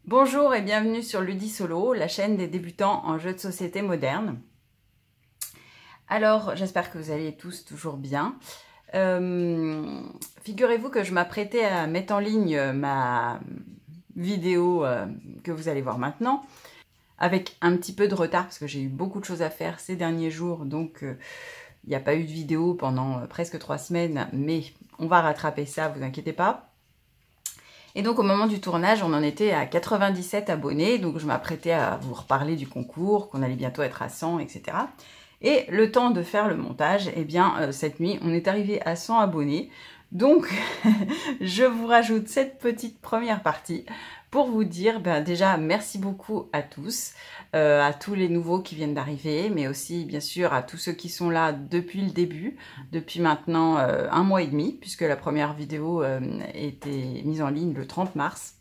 Bonjour et bienvenue sur Ludisolo, la chaîne des débutants en jeux de société moderne. Alors, j'espère que vous allez tous toujours bien. Figurez-vous que je m'apprêtais à mettre en ligne ma vidéo que vous allez voir maintenant, avec un petit peu de retard parce que j'ai eu beaucoup de choses à faire ces derniers jours, donc il n'y a pas eu de vidéo pendant presque 3 semaines, mais on va rattraper ça, vous inquiétez pas. Et donc au moment du tournage, on en était à 97 abonnés, donc je m'apprêtais à vous reparler du concours, qu'on allait bientôt être à 100, etc. Et le temps de faire le montage, eh bien cette nuit, on est arrivé à 100 abonnés. Donc je vous rajoute cette petite première partie pour vous dire déjà merci beaucoup à tous les nouveaux qui viennent d'arriver, mais aussi bien sûr à tous ceux qui sont là depuis le début, depuis maintenant 1 mois et demi, puisque la première vidéo était mise en ligne le 30 mars.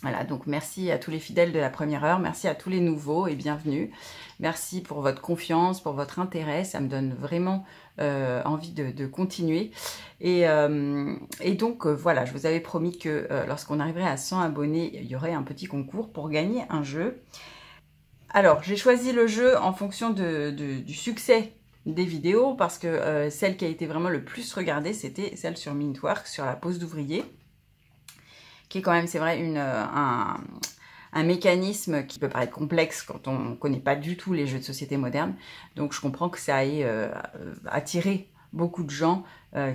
Voilà, donc merci à tous les fidèles de la première heure, merci à tous les nouveaux et bienvenue. Merci pour votre confiance, pour votre intérêt, ça me donne vraiment envie de continuer. Et donc voilà, je vous avais promis que lorsqu'on arriverait à 100 abonnés, il y aurait un petit concours pour gagner un jeu. Alors, j'ai choisi le jeu en fonction du succès des vidéos, parce que celle qui a été vraiment le plus regardée, c'était celle sur Mintworks, sur la pose d'ouvrier, qui est quand même, c'est vrai, un mécanisme qui peut paraître complexe quand on ne connaît pas du tout les jeux de société modernes. Donc je comprends que ça ait attiré beaucoup de gens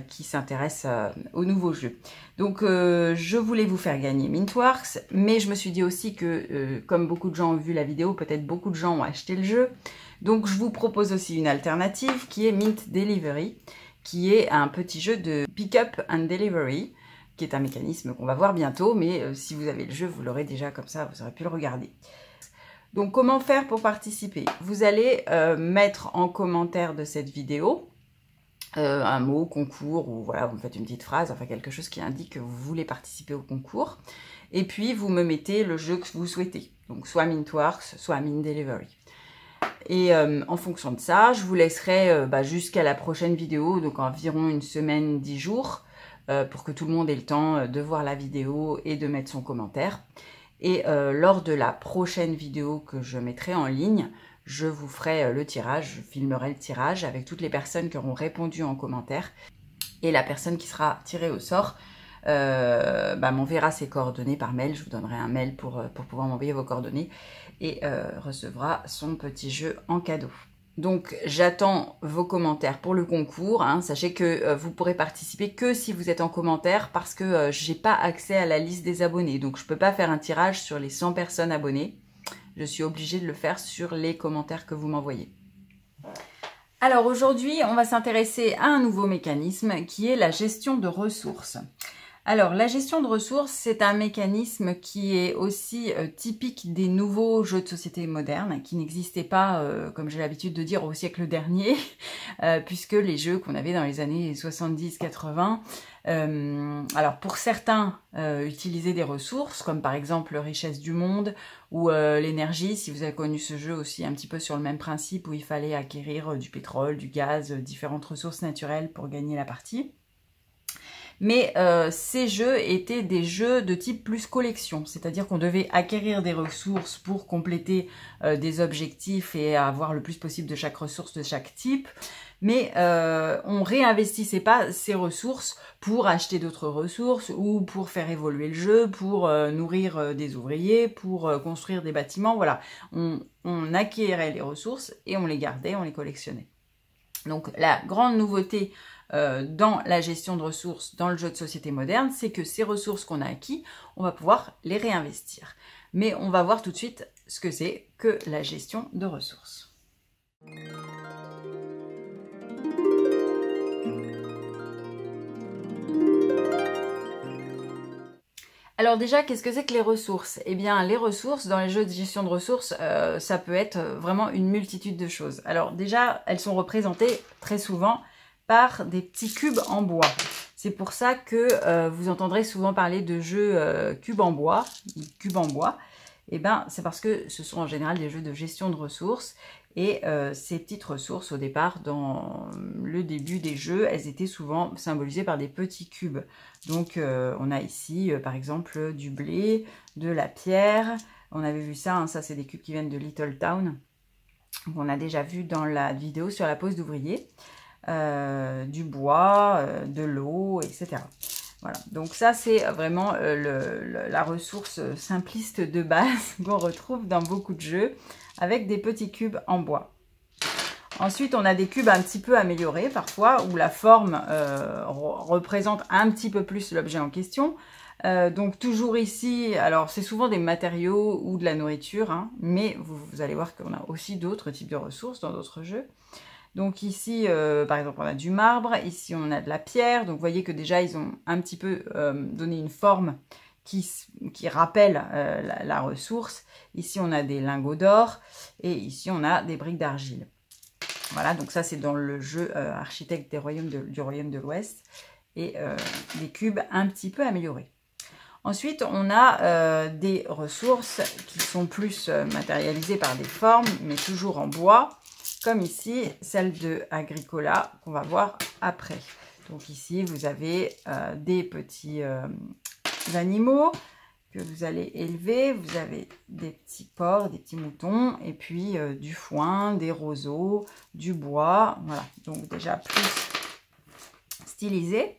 qui s'intéressent aux nouveaux jeux. Donc je voulais vous faire gagner Mintworks, mais je me suis dit aussi que comme beaucoup de gens ont vu la vidéo, peut-être beaucoup de gens ont acheté le jeu. Donc je vous propose aussi une alternative qui est Mint Delivery, qui est un petit jeu de pick-up and delivery, qui est un mécanisme qu'on va voir bientôt, mais si vous avez le jeu, vous l'aurez déjà comme ça, vous aurez pu le regarder. Donc comment faire pour participer? Vous allez mettre en commentaire de cette vidéo un mot, concours, ou voilà, vous me faites une petite phrase, enfin quelque chose qui indique que vous voulez participer au concours. Et puis vous me mettez le jeu que vous souhaitez, donc soit Mintworks, soit Mint Delivery. Et en fonction de ça, je vous laisserai jusqu'à la prochaine vidéo, donc environ une semaine, 10 jours, pour que tout le monde ait le temps de voir la vidéo et de mettre son commentaire. Et lors de la prochaine vidéo que je mettrai en ligne, je vous ferai le tirage, je filmerai le tirage avec toutes les personnes qui auront répondu en commentaire. Et la personne qui sera tirée au sort m'enverra ses coordonnées par mail. Je vous donnerai un mail pour pouvoir m'envoyer vos coordonnées et recevra son petit jeu en cadeau. Donc j'attends vos commentaires pour le concours, hein. Sachez que vous pourrez participer que si vous êtes en commentaire, parce que j'ai pas accès à la liste des abonnés. Donc je peux pas faire un tirage sur les 100 personnes abonnées. Je suis obligée de le faire sur les commentaires que vous m'envoyez. Alors aujourd'hui, on va s'intéresser à un nouveau mécanisme qui est la gestion de ressources. Alors, la gestion de ressources, c'est un mécanisme qui est aussi typique des nouveaux jeux de société modernes, qui n'existaient pas, comme j'ai l'habitude de dire, au siècle dernier, puisque les jeux qu'on avait dans les années 70-80, alors pour certains, utilisaient des ressources, comme par exemple Richesse du Monde, ou l'énergie, si vous avez connu ce jeu aussi un petit peu sur le même principe, où il fallait acquérir du pétrole, du gaz, différentes ressources naturelles pour gagner la partie. Mais ces jeux étaient des jeux de type plus collection, c'est-à-dire qu'on devait acquérir des ressources pour compléter des objectifs et avoir le plus possible de chaque ressource de chaque type, mais on réinvestissait pas ces ressources pour acheter d'autres ressources ou pour faire évoluer le jeu, pour nourrir des ouvriers, pour construire des bâtiments, voilà. On acquérait les ressources et on les gardait, on les collectionnait. Donc la grande nouveauté dans la gestion de ressources dans le jeu de société moderne, c'est que ces ressources qu'on a acquis, on va pouvoir les réinvestir. Mais on va voir tout de suite ce que c'est que la gestion de ressources. Alors déjà, qu'est-ce que c'est que les ressources? Eh bien, les ressources, dans les jeux de gestion de ressources, ça peut être vraiment une multitude de choses. Alors déjà, elles sont représentées très souvent par des petits cubes en bois. C'est pour ça que vous entendrez souvent parler de jeux cubes en bois. Eh bien, c'est parce que ce sont en général des jeux de gestion de ressources. Et ces petites ressources, au départ, dans le début des jeux, elles étaient souvent symbolisées par des petits cubes. Donc, on a ici, par exemple, du blé, de la pierre. On avait vu ça, hein, ça c'est des cubes qui viennent de Little Town. On a déjà vu dans la vidéo sur la pose d'ouvrier. Du bois, de l'eau, etc. Voilà, donc ça c'est vraiment la ressource simpliste de base qu'on retrouve dans beaucoup de jeux, avec des petits cubes en bois. Ensuite, on a des cubes un petit peu améliorés parfois, où la forme représente un petit peu plus l'objet en question. Donc toujours ici, alors c'est souvent des matériaux ou de la nourriture, hein, mais vous allez voir qu'on a aussi d'autres types de ressources dans d'autres jeux. Donc ici, par exemple, on a du marbre, ici on a de la pierre, donc vous voyez que déjà ils ont un petit peu donné une forme qui rappelle la ressource. Ici on a des lingots d'or et ici on a des briques d'argile. Voilà, donc ça c'est dans le jeu Architecte du Royaume de l'Ouest et des cubes un petit peu améliorés. Ensuite, on a des ressources qui sont plus matérialisées par des formes, mais toujours en bois, comme ici, celle de Agricola, qu'on va voir après. Donc ici, vous avez des petits animaux que vous allez élever. Vous avez des petits porcs, des petits moutons, et puis du foin, des roseaux, du bois. Voilà, donc déjà plus stylisé.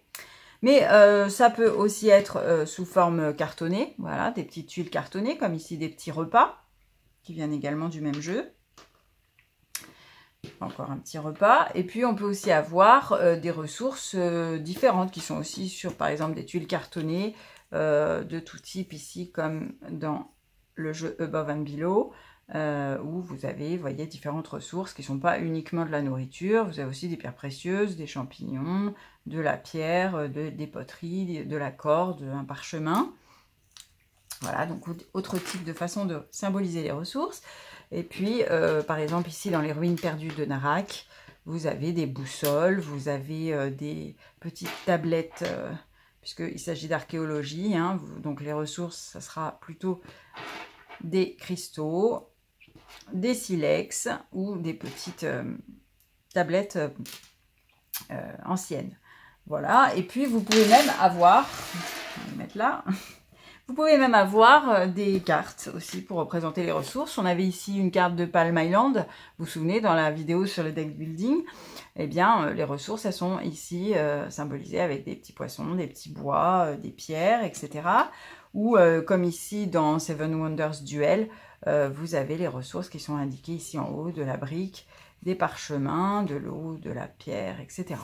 Mais ça peut aussi être sous forme cartonnée, voilà, des petites tuiles cartonnées, comme ici des petits repas, qui viennent également du même jeu. Encore un petit repas. Et puis on peut aussi avoir des ressources différentes, qui sont aussi sur, par exemple, des tuiles cartonnées de tout type ici, comme dans le jeu Above and Below, où vous avez, vous voyez, différentes ressources qui ne sont pas uniquement de la nourriture. Vous avez aussi des pierres précieuses, des champignons, de la pierre, des poteries, de la corde, un parchemin. Voilà, donc autre type de façon de symboliser les ressources. Et puis, par exemple, ici, dans les ruines perdues de Narak, vous avez des boussoles, vous avez des petites tablettes, puisqu'il s'agit d'archéologie, hein, donc les ressources, ça sera plutôt des cristaux, des silex ou des petites tablettes anciennes. Voilà, et puis vous pouvez même avoir, on va les mettre là, vous pouvez même avoir des cartes aussi pour représenter les ressources. On avait ici une carte de Palm Island, vous vous souvenez, dans la vidéo sur le deck building. Eh bien, les ressources, elles sont ici symbolisées avec des petits poissons, des petits bois, des pierres, etc. Ou comme ici dans Seven Wonders Duel, vous avez les ressources qui sont indiquées ici en haut, de la brique, des parchemins, de l'eau, de la pierre, etc.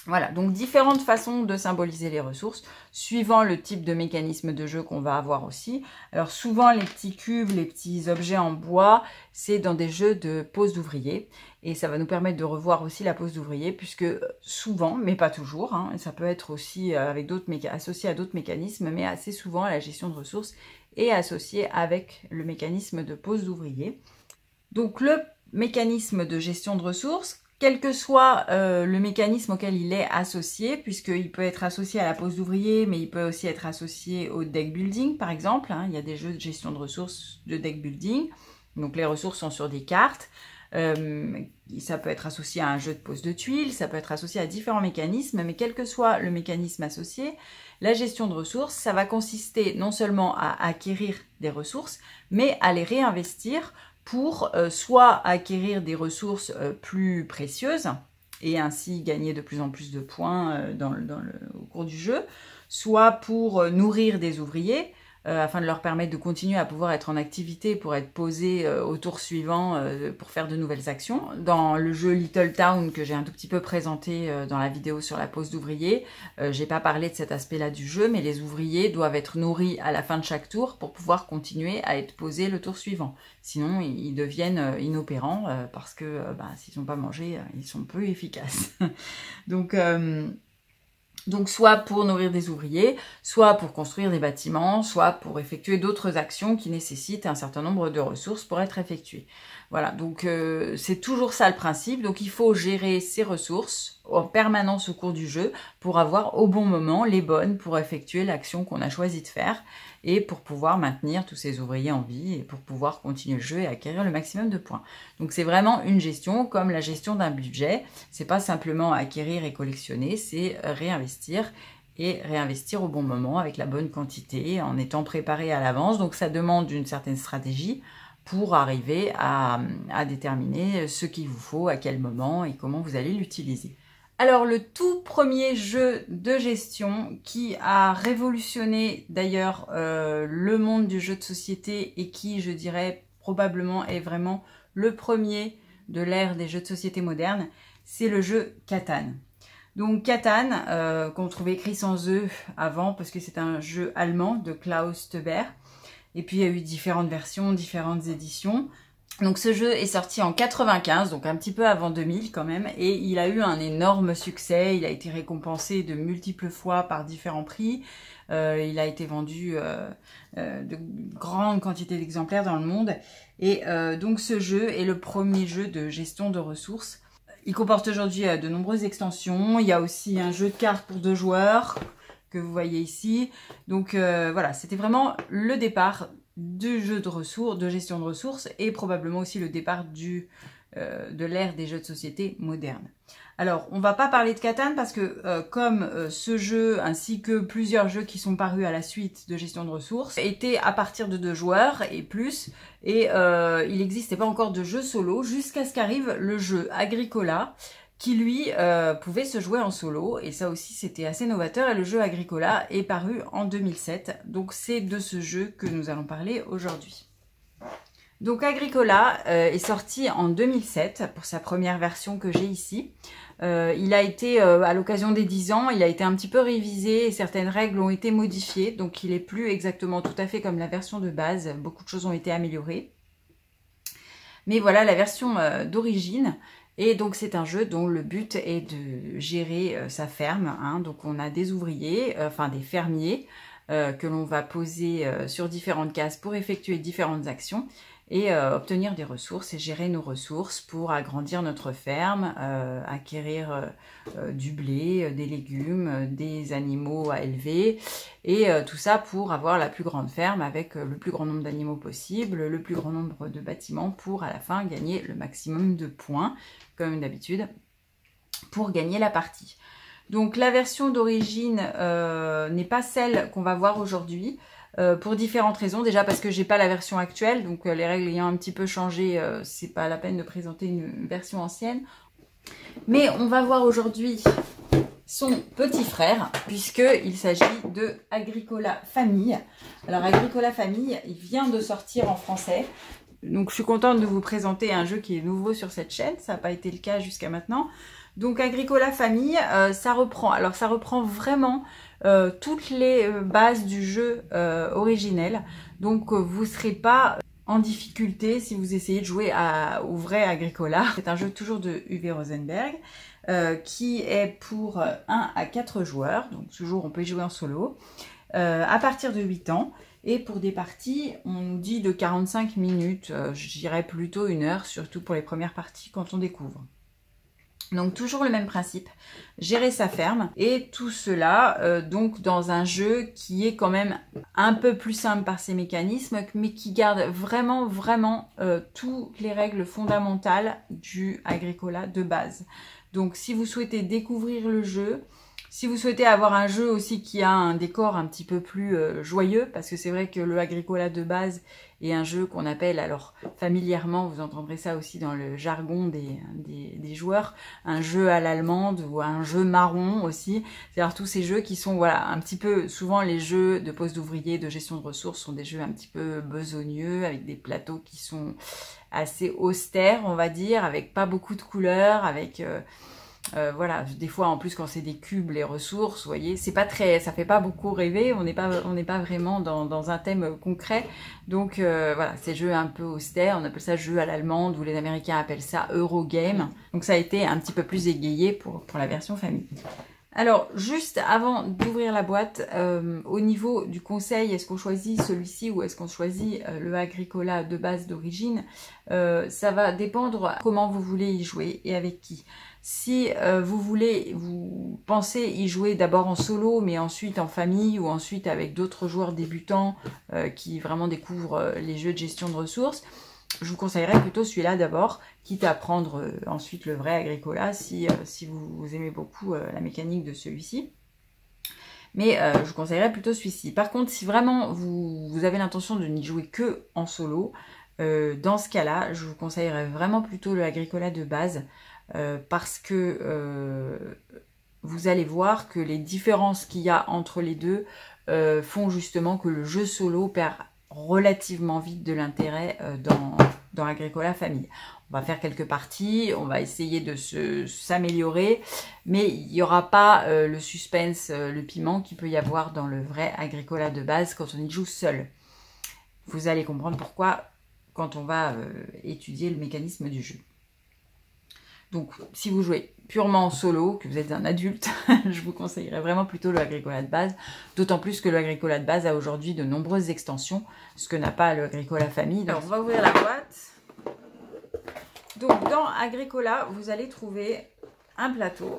Voilà, donc différentes façons de symboliser les ressources, suivant le type de mécanisme de jeu qu'on va avoir aussi. Alors souvent, les petits cubes, les petits objets en bois, c'est dans des jeux de pose d'ouvrier. Et ça va nous permettre de revoir aussi la pose d'ouvrier, puisque souvent, mais pas toujours, hein, ça peut être aussi avec associé à d'autres mécanismes, mais assez souvent la gestion de ressources est associée avec le mécanisme de pose d'ouvrier. Donc le mécanisme de gestion de ressources, quel que soit le mécanisme auquel il est associé, puisqu'il peut être associé à la pose d'ouvrier, mais il peut aussi être associé au deck building, par exemple. Hein, il y a des jeux de gestion de ressources de deck building. Donc les ressources sont sur des cartes. Ça peut être associé à un jeu de pose de tuiles, ça peut être associé à différents mécanismes, mais quel que soit le mécanisme associé, la gestion de ressources, ça va consister non seulement à acquérir des ressources, mais à les réinvestir pour soit acquérir des ressources plus précieuses et ainsi gagner de plus en plus de points au cours du jeu, soit pour nourrir des ouvriers afin de leur permettre de continuer à pouvoir être en activité pour être posés au tour suivant pour faire de nouvelles actions. Dans le jeu Little Town que j'ai un tout petit peu présenté dans la vidéo sur la pose d'ouvriers, j'ai pas parlé de cet aspect-là du jeu, mais les ouvriers doivent être nourris à la fin de chaque tour pour pouvoir continuer à être posés le tour suivant. Sinon, ils deviennent inopérants parce que s'ils n'ont pas mangé, ils sont peu efficaces. Donc soit pour nourrir des ouvriers, soit pour construire des bâtiments, soit pour effectuer d'autres actions qui nécessitent un certain nombre de ressources pour être effectuées. Voilà, donc c'est toujours ça le principe. Donc il faut gérer ses ressources en permanence au cours du jeu pour avoir au bon moment les bonnes pour effectuer l'action qu'on a choisi de faire et pour pouvoir maintenir tous ces ouvriers en vie et pour pouvoir continuer le jeu et acquérir le maximum de points. Donc c'est vraiment une gestion comme la gestion d'un budget. C'est pas simplement acquérir et collectionner, c'est réinvestir et réinvestir au bon moment avec la bonne quantité en étant préparé à l'avance. Donc ça demande une certaine stratégie pour arriver à déterminer ce qu'il vous faut, à quel moment et comment vous allez l'utiliser. Alors le tout premier jeu de gestion qui a révolutionné d'ailleurs le monde du jeu de société et qui, je dirais, probablement est vraiment le premier de l'ère des jeux de société modernes, c'est le jeu Catan. Donc Catan, qu'on trouvait écrit sans E avant parce que c'est un jeu allemand de Klaus Teuber. Et puis il y a eu différentes versions, différentes éditions. Donc ce jeu est sorti en 95, donc un petit peu avant 2000 quand même, et il a eu un énorme succès, il a été récompensé de multiples fois par différents prix, il a été vendu de grandes quantités d'exemplaires dans le monde, et donc ce jeu est le premier jeu de gestion de ressources. Il comporte aujourd'hui de nombreuses extensions, il y a aussi un jeu de cartes pour 2 joueurs, que vous voyez ici, donc voilà, c'était vraiment le départ du jeu de ressources, de gestion de ressources et probablement aussi le départ de l'ère des jeux de société modernes. Alors, on va pas parler de Catan parce que comme ce jeu ainsi que plusieurs jeux qui sont parus à la suite de gestion de ressources étaient à partir de 2 joueurs et plus et il n'existait pas encore de jeu solo jusqu'à ce qu'arrive le jeu Agricola qui lui pouvait se jouer en solo, et ça aussi c'était assez novateur, et le jeu Agricola est paru en 2007, donc c'est de ce jeu que nous allons parler aujourd'hui. Donc Agricola est sorti en 2007 pour sa première version que j'ai ici. Il a été, à l'occasion des 10 ans, il a été un petit peu révisé, et certaines règles ont été modifiées, donc il est plus exactement tout à fait comme la version de base, beaucoup de choses ont été améliorées. Mais voilà la version d'origine. Et donc c'est un jeu dont le but est de gérer sa ferme, hein. Donc on a des ouvriers, enfin des fermiers que l'on va poser sur différentes cases pour effectuer différentes actions et obtenir des ressources et gérer nos ressources pour agrandir notre ferme, acquérir du blé, des légumes, des animaux à élever et tout ça pour avoir la plus grande ferme avec le plus grand nombre d'animaux possible, le plus grand nombre de bâtiments pour à la fin gagner le maximum de points comme d'habitude pour gagner la partie. Donc la version d'origine n'est pas celle qu'on va voir aujourd'hui. Pour différentes raisons, déjà parce que j'ai pas la version actuelle, donc les règles ayant un petit peu changé, c'est pas la peine de présenter une version ancienne. Mais on va voir aujourd'hui son petit frère, puisqu'il s'agit de Agricola Famille. Alors Agricola Famille, il vient de sortir en français, donc je suis contente de vous présenter un jeu qui est nouveau sur cette chaîne, ça n'a pas été le cas jusqu'à maintenant. Donc Agricola Famille, ça reprend vraiment toutes les bases du jeu originel. Donc vous ne serez pas en difficulté si vous essayez de jouer au vrai Agricola. C'est un jeu toujours de Uwe Rosenberg qui est pour 1 à 4 joueurs. Donc toujours on peut y jouer en solo à partir de 8 ans. Et pour des parties, on nous dit de 45 minutes, je dirais plutôt 1 heure, surtout pour les premières parties quand on découvre. Donc toujours le même principe, gérer sa ferme et tout cela donc dans un jeu qui est quand même un peu plus simple par ses mécanismes mais qui garde vraiment toutes les règles fondamentales du Agricola de base. Donc si vous souhaitez découvrir le jeu, si vous souhaitez avoir un jeu aussi qui a un décor un petit peu plus joyeux, parce que c'est vrai que le Agricola de base est un jeu qu'on appelle, alors familièrement, vous entendrez ça aussi dans le jargon des joueurs, un jeu à l'allemande ou un jeu marron aussi. C'est-à-dire tous ces jeux qui sont, voilà, un petit peu, souvent les jeux de poste d'ouvrier, de gestion de ressources sont des jeux un petit peu besogneux, avec des plateaux qui sont assez austères, on va dire, avec pas beaucoup de couleurs, avec... voilà, des fois en plus quand c'est des cubes les ressources, vous voyez, c'est pas très, ça fait pas beaucoup rêver, on n'est pas vraiment dans un thème concret, donc voilà, ces jeux un peu austères, on appelle ça jeu à l'allemande ou les Américains appellent ça Eurogame, donc ça a été un petit peu plus égayé pour la version famille. Alors, juste avant d'ouvrir la boîte, au niveau du conseil, est-ce qu'on choisit celui-ci ou est-ce qu'on choisit le Agricola de base d'origine, ça va dépendre comment vous voulez y jouer et avec qui. Si vous pensez y jouer d'abord en solo, mais ensuite en famille ou ensuite avec d'autres joueurs débutants qui vraiment découvrent les jeux de gestion de ressources, je vous conseillerais plutôt celui-là d'abord, quitte à prendre ensuite le vrai Agricola si vous aimez beaucoup la mécanique de celui-ci. Mais je vous conseillerais plutôt celui-ci. Par contre, si vraiment vous avez l'intention de n'y jouer que en solo, dans ce cas-là, je vous conseillerais vraiment plutôt le Agricola de base parce que vous allez voir que les différences qu'il y a entre les deux font justement que le jeu solo perd relativement vite de l'intérêt dans Agricola Famille. On va faire quelques parties, on va essayer de s'améliorer, mais il n'y aura pas le suspense, le piment qu'il peut y avoir dans le vrai Agricola de base quand on y joue seul. Vous allez comprendre pourquoi quand on va étudier le mécanisme du jeu. Donc, si vous jouez purement en solo, que vous êtes un adulte, je vous conseillerais vraiment plutôt le Agricola de base, d'autant plus que le Agricola de base a aujourd'hui de nombreuses extensions, ce que n'a pas le Agricola Famille. Alors, on va ouvrir la boîte. Donc, dans Agricola, vous allez trouver un plateau,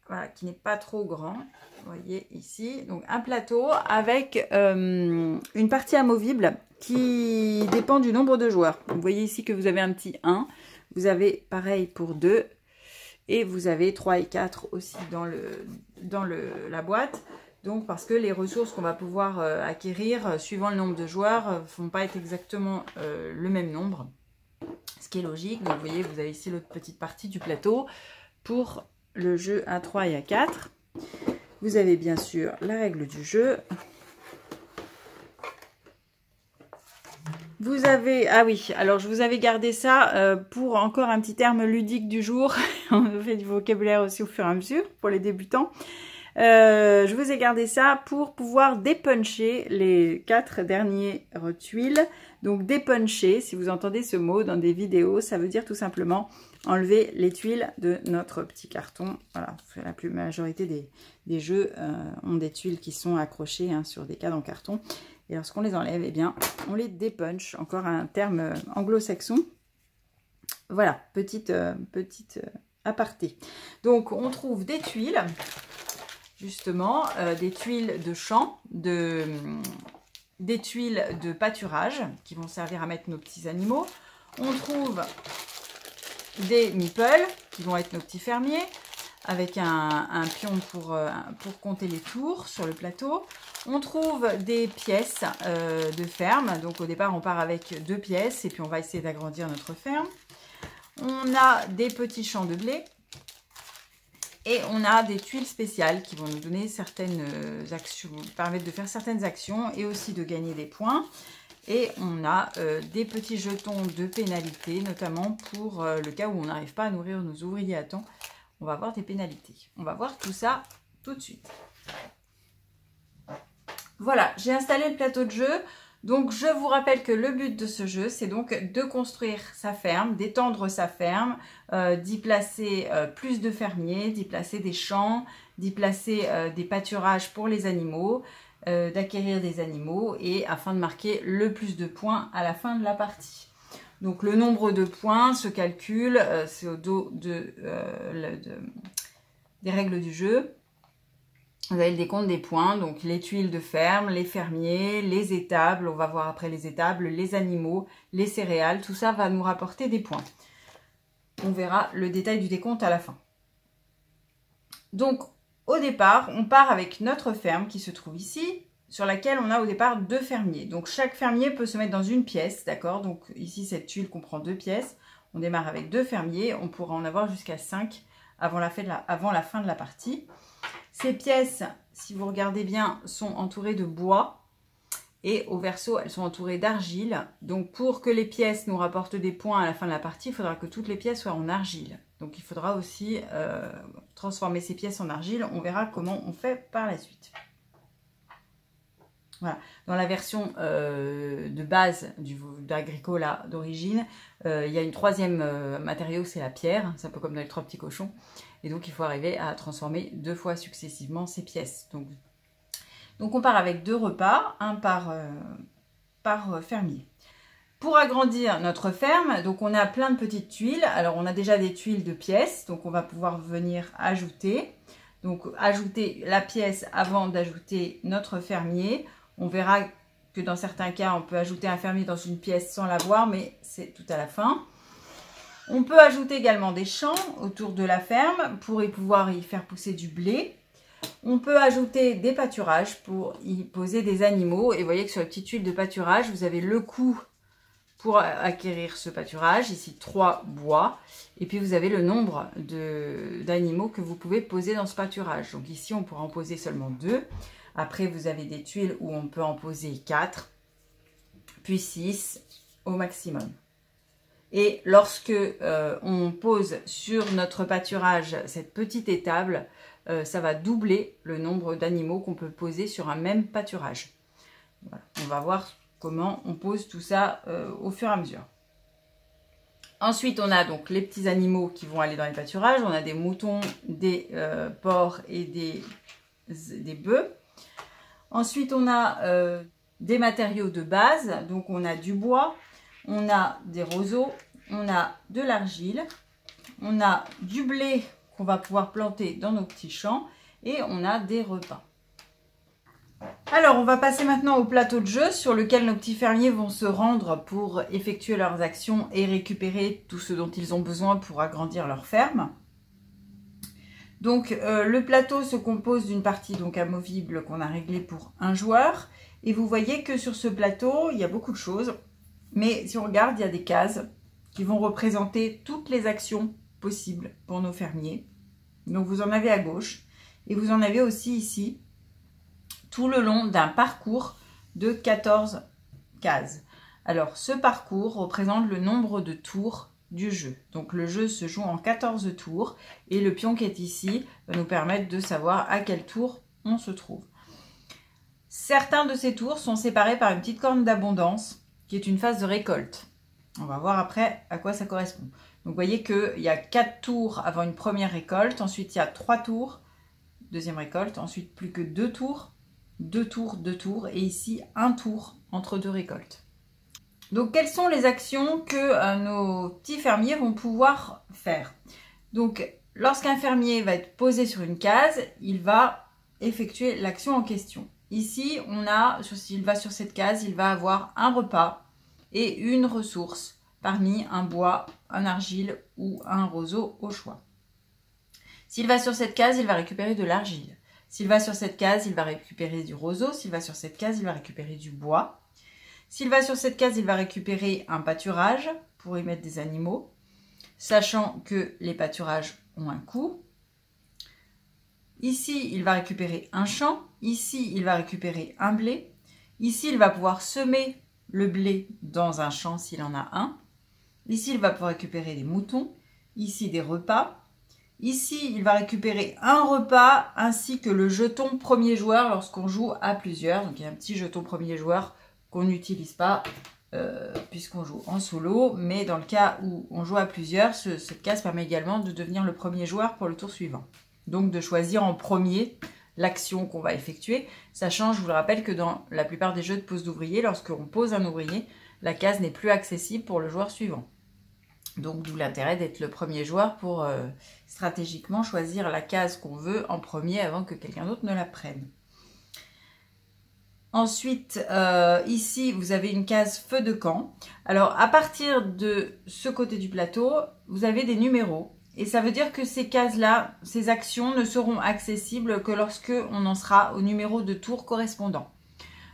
voilà, qui n'est pas trop grand. Vous voyez ici, donc un plateau avec une partie amovible qui dépend du nombre de joueurs. Vous voyez ici que vous avez un petit 1, vous avez pareil pour 2 et vous avez 3 et 4 aussi dans la boîte. Donc parce que les ressources qu'on va pouvoir acquérir suivant le nombre de joueurs ne vont pas être exactement le même nombre, ce qui est logique. Donc vous voyez, vous avez ici l'autre petite partie du plateau pour le jeu à 3 et à 4. Vous avez bien sûr la règle du jeu. Vous avez... Ah oui, alors je vous avais gardé ça pour encore un petit terme ludique du jour. On fait du vocabulaire aussi au fur et à mesure pour les débutants. Je vous ai gardé ça pour pouvoir dépuncher les 4 dernières tuiles. Donc dépuncher, si vous entendez ce mot dans des vidéos, ça veut dire tout simplement enlever les tuiles de notre petit carton. Voilà, la majorité des jeux ont des tuiles qui sont accrochées sur des cadres en carton. Et lorsqu'on les enlève, eh bien, on les dépunch. Encore un terme anglo-saxon. Voilà, petite aparté. Donc, on trouve des tuiles, justement, des tuiles de champ, des tuiles de pâturage qui vont servir à mettre nos petits animaux. On trouve des meeples qui vont être nos petits fermiers avec un pion pour compter les tours sur le plateau. On trouve des pièces de ferme. Donc au départ, on part avec 2 pièces et puis on va essayer d'agrandir notre ferme. On a des petits champs de blé. Et on a des tuiles spéciales qui vont nous donner certaines actions, permettre de faire certaines actions et aussi de gagner des points. Et on a des petits jetons de pénalité, notamment pour le cas où on n'arrive pas à nourrir nos ouvriers à temps. On va avoir des pénalités. On va voir tout ça tout de suite. Voilà, j'ai installé le plateau de jeu. Donc, je vous rappelle que le but de ce jeu, c'est donc de construire sa ferme, d'étendre sa ferme, d'y placer plus de fermiers, d'y placer des champs, d'y placer des pâturages pour les animaux, d'acquérir des animaux et afin de marquer le plus de points à la fin de la partie. Donc, le nombre de points se calcule, c'est au dos des règles du jeu. Vous avez le décompte des points, donc les tuiles de ferme, les fermiers, les étables, on va voir après les étables, les animaux, les céréales, tout ça va nous rapporter des points. On verra le détail du décompte à la fin. Donc, au départ, on part avec notre ferme qui se trouve ici, sur laquelle on a au départ 2 fermiers. Donc, chaque fermier peut se mettre dans une pièce, d'accord? Donc, ici, cette tuile comprend 2 pièces. On démarre avec 2 fermiers, on pourra en avoir jusqu'à 5 avant la fin de la partie. Ces pièces, si vous regardez bien, sont entourées de bois et au verso, elles sont entourées d'argile. Donc, pour que les pièces nous rapportent des points à la fin de la partie, il faudra que toutes les pièces soient en argile. Donc, il faudra aussi transformer ces pièces en argile. On verra comment on fait par la suite. Voilà. Dans la version de base d'Agricola d'origine, il y a une troisième matériau, c'est la pierre. C'est un peu comme dans les 3 petits cochons. Et donc, il faut arriver à transformer 2 fois successivement ces pièces. Donc on part avec 2 repas, un par fermier. Pour agrandir notre ferme, donc on a plein de petites tuiles. Alors, on a déjà des tuiles de pièces. Donc, on va pouvoir venir ajouter. Donc, ajouter la pièce avant d'ajouter notre fermier. On verra que dans certains cas, on peut ajouter un fermier dans une pièce sans l'avoir, mais c'est tout à la fin. On peut ajouter également des champs autour de la ferme pour pouvoir y faire pousser du blé. On peut ajouter des pâturages pour y poser des animaux. Et vous voyez que sur la petite tuile de pâturage, vous avez le coût pour acquérir ce pâturage. Ici, 3 bois. Et puis, vous avez le nombre d'animaux que vous pouvez poser dans ce pâturage. Donc ici, on pourra en poser seulement 2. Après, vous avez des tuiles où on peut en poser 4, puis 6 au maximum. Et lorsque on pose sur notre pâturage cette petite étable, ça va doubler le nombre d'animaux qu'on peut poser sur un même pâturage. Voilà. On va voir comment on pose tout ça au fur et à mesure. Ensuite, on a donc les petits animaux qui vont aller dans les pâturages. On a des moutons, des porcs et des bœufs. Ensuite, on a des matériaux de base. Donc, on a du bois, on a des roseaux, on a de l'argile, on a du blé qu'on va pouvoir planter dans nos petits champs et on a des repas. Alors, on va passer maintenant au plateau de jeu sur lequel nos petits fermiers vont se rendre pour effectuer leurs actions et récupérer tout ce dont ils ont besoin pour agrandir leur ferme. Donc, le plateau se compose d'une partie donc amovible qu'on a réglée pour un joueur. Et vous voyez que sur ce plateau, il y a beaucoup de choses. Mais si on regarde, il y a des cases qui vont représenter toutes les actions possibles pour nos fermiers. Donc, vous en avez à gauche. Et vous en avez aussi ici, tout le long d'un parcours de 14 cases. Alors, ce parcours représente le nombre de tours du jeu. Donc, le jeu se joue en 14 tours et le pion qui est ici va nous permettre de savoir à quel tour on se trouve. Certains de ces tours sont séparés par une petite corne d'abondance qui est une phase de récolte. On va voir après à quoi ça correspond. Donc, vous voyez qu'il y a 4 tours avant une première récolte. Ensuite, il y a 3 tours, deuxième récolte. Ensuite, plus que 2 tours, 2 tours, 2 tours. Et ici, 1 tour entre 2 récoltes. Donc, quelles sont les actions que nos petits fermiers vont pouvoir faire? Donc, lorsqu'un fermier va être posé sur une case, il va effectuer l'action en question. Ici, s'il va sur cette case, il va avoir un repas et une ressource parmi un bois, un argile ou un roseau au choix. S'il va sur cette case, il va récupérer de l'argile. S'il va sur cette case, il va récupérer du roseau. S'il va sur cette case, il va récupérer du bois. S'il va sur cette case, il va récupérer un pâturage pour y mettre des animaux, sachant que les pâturages ont un coût. Ici, il va récupérer un champ. Ici, il va récupérer un blé. Ici, il va pouvoir semer le blé dans un champ s'il en a un. Ici, il va pouvoir récupérer des moutons. Ici, des repas. Ici, il va récupérer un repas ainsi que le jeton premier joueur lorsqu'on joue à plusieurs. Donc, il y a un petit jeton premier joueur qu'on n'utilise pas puisqu'on joue en solo. Mais dans le cas où on joue à plusieurs, cette case permet également de devenir le premier joueur pour le tour suivant. Donc, de choisir en premier l'action qu'on va effectuer. Sachant, je vous le rappelle, que dans la plupart des jeux de pose d'ouvrier, lorsqu'on pose un ouvrier, la case n'est plus accessible pour le joueur suivant. Donc, d'où l'intérêt d'être le premier joueur pour stratégiquement choisir la case qu'on veut en premier avant que quelqu'un d'autre ne la prenne. Ensuite, ici, vous avez une case feu de camp. Alors, à partir de ce côté du plateau, vous avez des numéros. Et ça veut dire que ces cases-là, ces actions ne seront accessibles que lorsque on en sera au numéro de tour correspondant.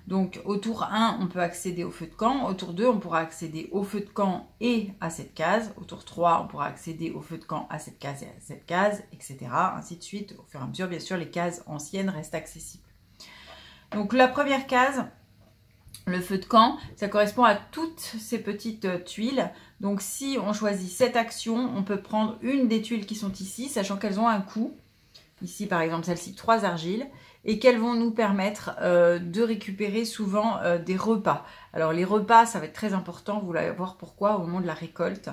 Donc, au tour 1, on peut accéder au feu de camp. Au tour 2, on pourra accéder au feu de camp et à cette case. Au tour 3, on pourra accéder au feu de camp à cette case et à cette case, etc. Ainsi de suite. Au fur et à mesure, bien sûr, les cases anciennes restent accessibles. Donc, la première case, le feu de camp, ça correspond à toutes ces petites tuiles. Donc, si on choisit cette action, on peut prendre une des tuiles qui sont ici, sachant qu'elles ont un coût. Ici, par exemple, celle-ci, 3 argiles. et qu'elles vont nous permettre de récupérer souvent des repas. Alors les repas, ça va être très important, vous allez voir pourquoi au moment de la récolte.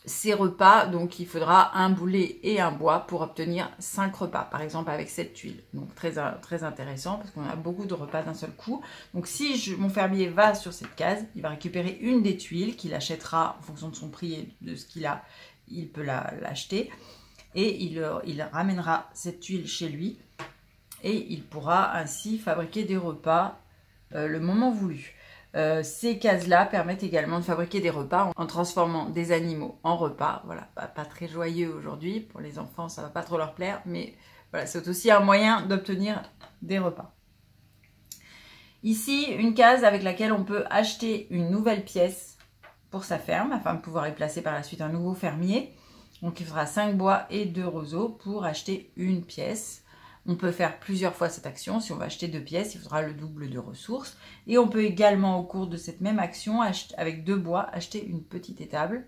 Ces repas, donc il faudra un boulet et un bois pour obtenir 5 repas, par exemple avec cette tuile. Donc très intéressant parce qu'on a beaucoup de repas d'un seul coup. Donc si mon fermier va sur cette case, il va récupérer une des tuiles qu'il achètera en fonction de son prix et de ce qu'il a, il peut l'acheter. Et il ramènera cette tuile chez lui et il pourra ainsi fabriquer des repas le moment voulu. Ces cases-là permettent également de fabriquer des repas en transformant des animaux en repas. Voilà, pas très joyeux aujourd'hui. Pour les enfants, ça ne va pas trop leur plaire, mais voilà, c'est aussi un moyen d'obtenir des repas. Ici, une case avec laquelle on peut acheter une nouvelle pièce pour sa ferme, afin de pouvoir y placer par la suite un nouveau fermier. Donc il faudra 5 bois et 2 roseaux pour acheter une pièce. On peut faire plusieurs fois cette action. Si on va acheter 2 pièces, il faudra le double de ressources. Et on peut également, au cours de cette même action, avec 2 bois, acheter une petite étable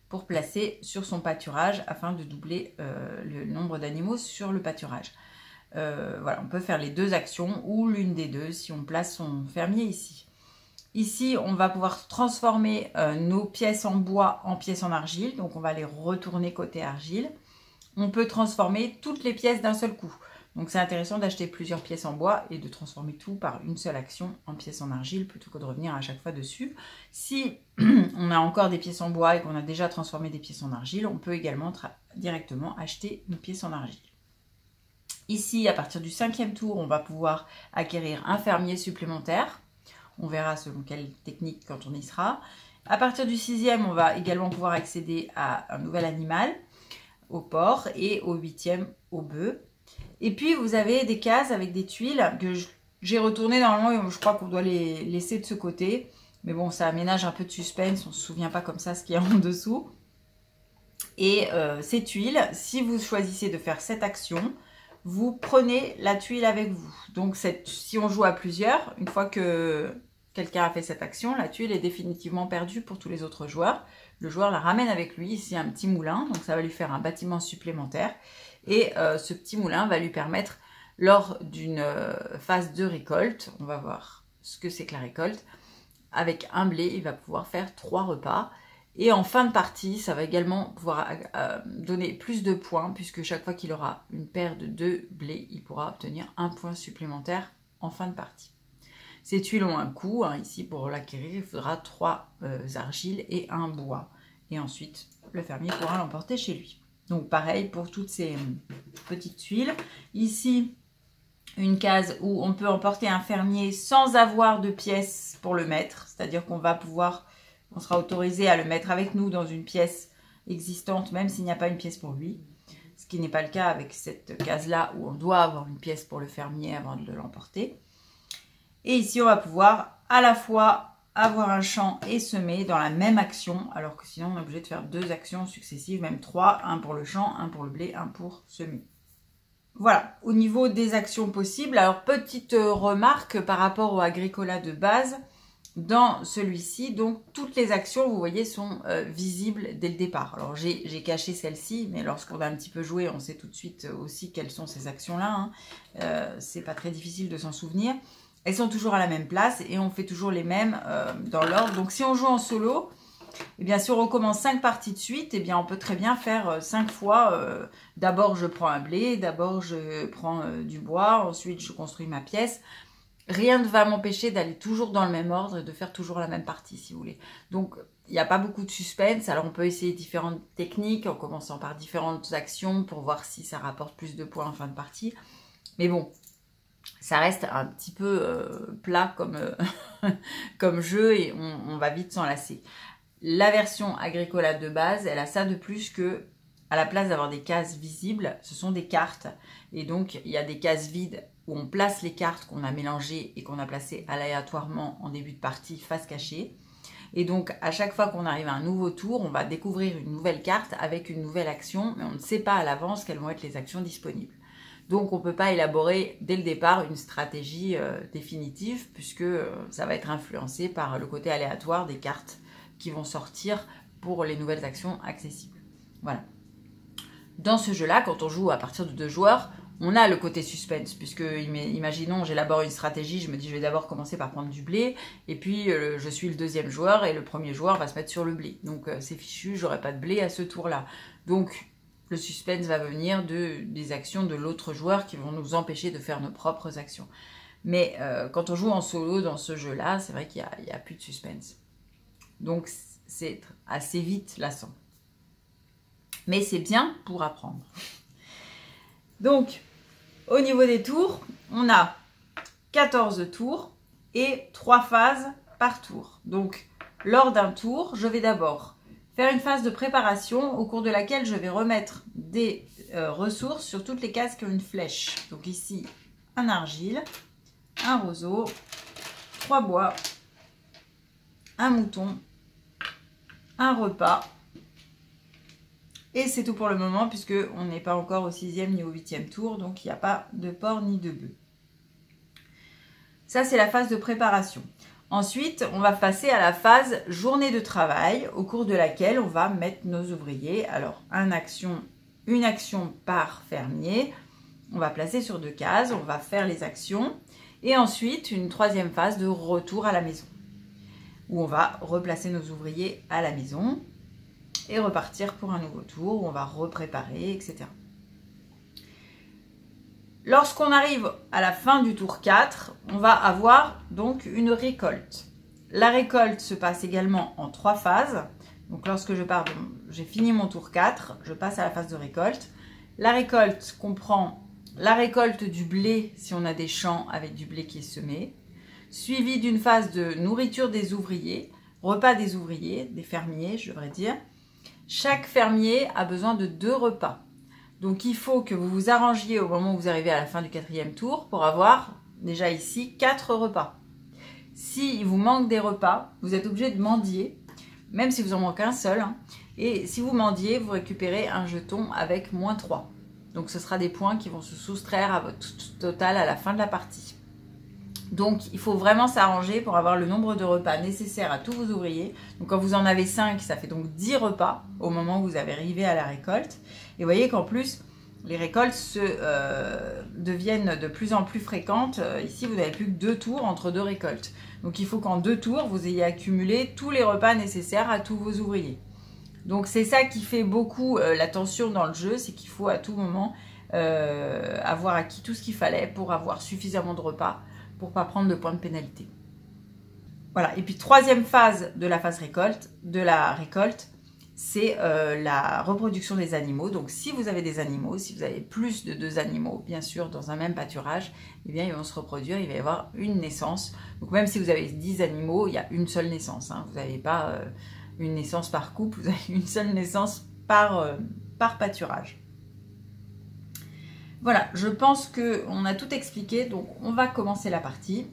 pour placer sur son pâturage afin de doubler le nombre d'animaux sur le pâturage. Voilà, on peut faire les 2 actions ou l'une des 2 si on place son fermier ici. Ici, on va pouvoir transformer nos pièces en bois en pièces en argile. Donc, on va les retourner côté argile. On peut transformer toutes les pièces d'un seul coup. Donc c'est intéressant d'acheter plusieurs pièces en bois et de transformer tout par une seule action en pièces en argile plutôt que de revenir à chaque fois dessus. Si on a encore des pièces en bois et qu'on a déjà transformé des pièces en argile, on peut également directement acheter une pièce en argile. Ici, à partir du 5e tour, on va pouvoir acquérir un fermier supplémentaire. On verra selon quelle technique quand on y sera. À partir du 6e, on va également pouvoir accéder à un nouvel animal, au porc, et au 8e au bœuf. Et puis vous avez des cases avec des tuiles que j'ai retournées normalement, je crois qu'on doit les laisser de ce côté. Mais bon, ça aménage un peu de suspense, on ne se souvient pas comme ça ce qu'il y a en dessous. Et ces tuiles, si vous choisissez de faire cette action, vous prenez la tuile avec vous. Donc si on joue à plusieurs, une fois que quelqu'un a fait cette action, la tuile est définitivement perdue pour tous les autres joueurs. Le joueur la ramène avec lui, ici un petit moulin, donc ça va lui faire un bâtiment supplémentaire. Et ce petit moulin va lui permettre, lors d'une phase de récolte, on va voir ce que c'est que la récolte, avec un blé, il va pouvoir faire 3 repas. Et en fin de partie, ça va également pouvoir donner plus de points, puisque chaque fois qu'il aura une paire de 2 blés, il pourra obtenir un point supplémentaire en fin de partie. Ces tuiles ont un coût, hein, ici pour l'acquérir, il faudra 3 argiles et un bois. Et ensuite, le fermier pourra l'emporter chez lui. Donc pareil pour toutes ces petites tuiles. Ici, une case où on peut emporter un fermier sans avoir de pièces pour le mettre. C'est-à-dire qu'on sera autorisé à le mettre avec nous dans une pièce existante, même s'il n'y a pas une pièce pour lui. Ce qui n'est pas le cas avec cette case-là où on doit avoir une pièce pour le fermier avant de l'emporter. Et ici, on va pouvoir à la fois avoir un champ et semer dans la même action, alors que sinon, on est obligé de faire 2 actions successives, même 3, un pour le champ, un pour le blé, un pour semer. Voilà, au niveau des actions possibles, alors petite remarque par rapport au Agricola de base, dans celui-ci, donc toutes les actions, vous voyez, sont visibles dès le départ. Alors j'ai caché celle-ci, mais lorsqu'on a un petit peu joué, on sait tout de suite aussi quelles sont ces actions-là. Hein. C'est pas très difficile de s'en souvenir. Elles sont toujours à la même place et on fait toujours les mêmes dans l'ordre. Donc si on joue en solo, eh bien si on recommence 5 parties de suite, eh bien on peut très bien faire 5 fois. D'abord je prends un blé, d'abord je prends du bois, ensuite je construis ma pièce. Rien ne va m'empêcher d'aller toujours dans le même ordre et de faire toujours la même partie si vous voulez. Donc il n'y a pas beaucoup de suspense. Alors on peut essayer différentes techniques en commençant par différentes actions pour voir si ça rapporte plus de points en fin de partie. Mais bon, ça reste un petit peu plat comme jeu et on va vite s'en lasser. La version Agricola de base, elle a ça de plus que, à la place d'avoir des cases visibles, ce sont des cartes. Et donc, il y a des cases vides où on place les cartes qu'on a mélangées et qu'on a placées aléatoirement en début de partie face cachée. Et donc, à chaque fois qu'on arrive à un nouveau tour, on va découvrir une nouvelle carte avec une nouvelle action, mais on ne sait pas à l'avance quelles vont être les actions disponibles. Donc, on ne peut pas élaborer dès le départ une stratégie définitive puisque ça va être influencé par le côté aléatoire des cartes qui vont sortir pour les nouvelles actions accessibles. Voilà. Dans ce jeu-là, quand on joue à partir de 2 joueurs, on a le côté suspense, puisque imaginons j'élabore une stratégie, je me dis je vais d'abord commencer par prendre du blé, et puis je suis le deuxième joueur, et le premier joueur va se mettre sur le blé. Donc c'est fichu, j'aurai pas de blé à ce tour-là. Donc le suspense va venir des actions de l'autre joueur qui vont nous empêcher de faire nos propres actions. Mais quand on joue en solo dans ce jeu-là, c'est vrai qu'il n'y a plus de suspense. Donc c'est assez vite lassant. Mais c'est bien pour apprendre. Donc, au niveau des tours, on a 14 tours et 3 phases par tour. Donc, lors d'un tour, je vais d'abord faire une phase de préparation au cours de laquelle je vais remettre des ressources sur toutes les cases qui ont une flèche. Donc ici, un argile, un roseau, 3 bois, un mouton, un repas. Et c'est tout pour le moment puisque on n'est pas encore au 6e ni au 8e tour, donc il n'y a pas de porc ni de bœuf. Ça, c'est la phase de préparation. Ensuite, on va passer à la phase journée de travail, au cours de laquelle on va mettre nos ouvriers. Alors, une action par fermier. On va placer sur 2 cases, on va faire les actions. Et ensuite, une 3e phase de retour à la maison, où on va replacer nos ouvriers à la maison et repartir pour un nouveau tour où on va repréparer, etc. Lorsqu'on arrive à la fin du tour 4, on va avoir donc une récolte. La récolte se passe également en 3 phases. Donc lorsque j'ai fini mon tour 4, je passe à la phase de récolte. La récolte comprend la récolte du blé si on a des champs avec du blé qui est semé, suivi d'une phase de nourriture des ouvriers, repas des ouvriers, des fermiers je devrais dire. Chaque fermier a besoin de 2 repas. Donc il faut que vous vous arrangiez au moment où vous arrivez à la fin du 4e tour pour avoir déjà ici 4 repas. S'il vous manque des repas, vous êtes obligé de mendier, même si vous en manquez un seul. Hein. Et si vous mendiez, vous récupérez un jeton avec -3. Donc ce sera des points qui vont se soustraire à votre total à la fin de la partie. Donc, il faut vraiment s'arranger pour avoir le nombre de repas nécessaires à tous vos ouvriers. Donc, quand vous en avez 5, ça fait donc 10 repas au moment où vous avez arrivé à la récolte. Et vous voyez qu'en plus, les récoltes deviennent de plus en plus fréquentes. Ici, vous n'avez plus que 2 tours entre 2 récoltes. Donc, il faut qu'en 2 tours, vous ayez accumulé tous les repas nécessaires à tous vos ouvriers. Donc, c'est ça qui fait beaucoup la tension dans le jeu, c'est qu'il faut à tout moment avoir acquis tout ce qu'il fallait pour avoir suffisamment de repas, pour ne pas prendre de points de pénalité. Voilà, et puis 3e phase de la phase récolte, c'est la reproduction des animaux. Donc si vous avez des animaux, si vous avez plus de 2 animaux, bien sûr, dans un même pâturage, eh bien ils vont se reproduire, il va y avoir une naissance. Donc même si vous avez 10 animaux, il y a une seule naissance. Hein. Vous n'avez pas une naissance par couple, vous avez une seule naissance par pâturage. Voilà, je pense qu'on a tout expliqué, donc on va commencer la partie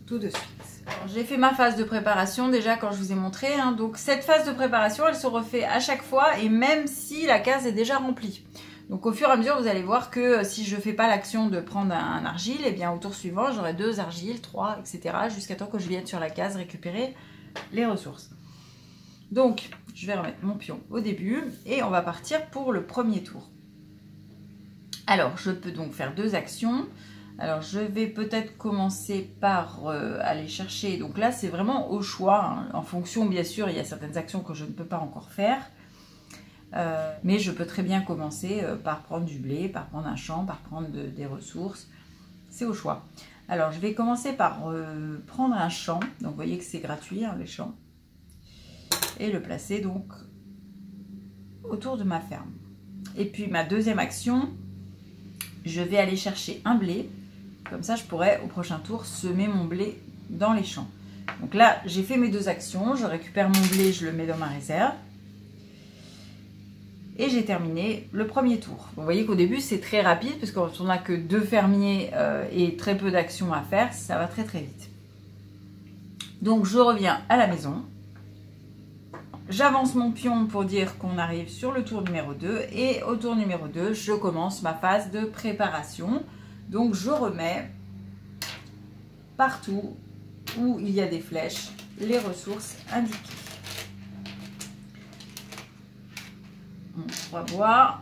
tout de suite. J'ai fait ma phase de préparation déjà quand je vous ai montré, hein, donc cette phase de préparation, elle se refait à chaque fois et même si la case est déjà remplie. Donc au fur et à mesure, vous allez voir que si je ne fais pas l'action de prendre un argile, et bien au tour suivant, j'aurai 2 argiles, 3, etc. jusqu'à temps que je vienne sur la case récupérer les ressources. Donc, je vais remettre mon pion au début et on va partir pour le premier tour. Alors, je peux donc faire 2 actions. Alors, je vais peut-être commencer par aller chercher. Donc là, c'est vraiment au choix. Hein. En fonction, bien sûr, il y a certaines actions que je ne peux pas encore faire. Mais je peux très bien commencer par prendre du blé, par prendre un champ, par prendre des ressources. C'est au choix. Alors, je vais commencer par prendre un champ. Donc, vous voyez que c'est gratuit, hein, les champs. Et le placer donc autour de ma ferme. Et puis, ma deuxième action, je vais aller chercher un blé. Comme ça, je pourrais, au prochain tour, semer mon blé dans les champs. Donc là, j'ai fait mes 2 actions. Je récupère mon blé, je le mets dans ma réserve. Et j'ai terminé le premier tour. Vous voyez qu'au début, c'est très rapide, parce qu'on n'a que 2 fermiers et très peu d'actions à faire. Ça va très très vite. Donc, je reviens à la maison. J'avance mon pion pour dire qu'on arrive sur le tour numéro 2 et au tour numéro 2, je commence ma phase de préparation. Donc je remets partout où il y a des flèches les ressources indiquées. 3 bois,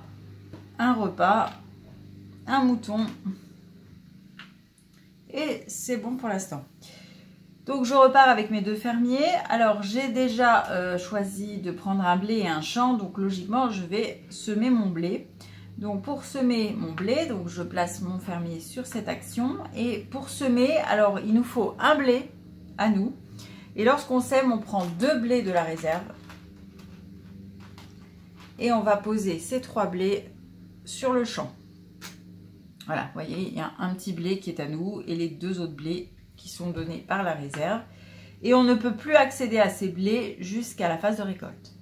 un repas, un mouton. Et c'est bon pour l'instant. Donc je repars avec mes 2 fermiers. Alors j'ai déjà choisi de prendre un blé et un champ. Donc logiquement je vais semer mon blé. Donc pour semer mon blé, donc je place mon fermier sur cette action. Et pour semer, alors il nous faut un blé à nous. Et lorsqu'on sème, on prend 2 blés de la réserve. Et on va poser ces 3 blés sur le champ. Voilà, vous voyez, il y a un petit blé qui est à nous et les 2 autres blés qui sont donnés par la réserve. Et on ne peut plus accéder à ces blés jusqu'à la phase de récolte.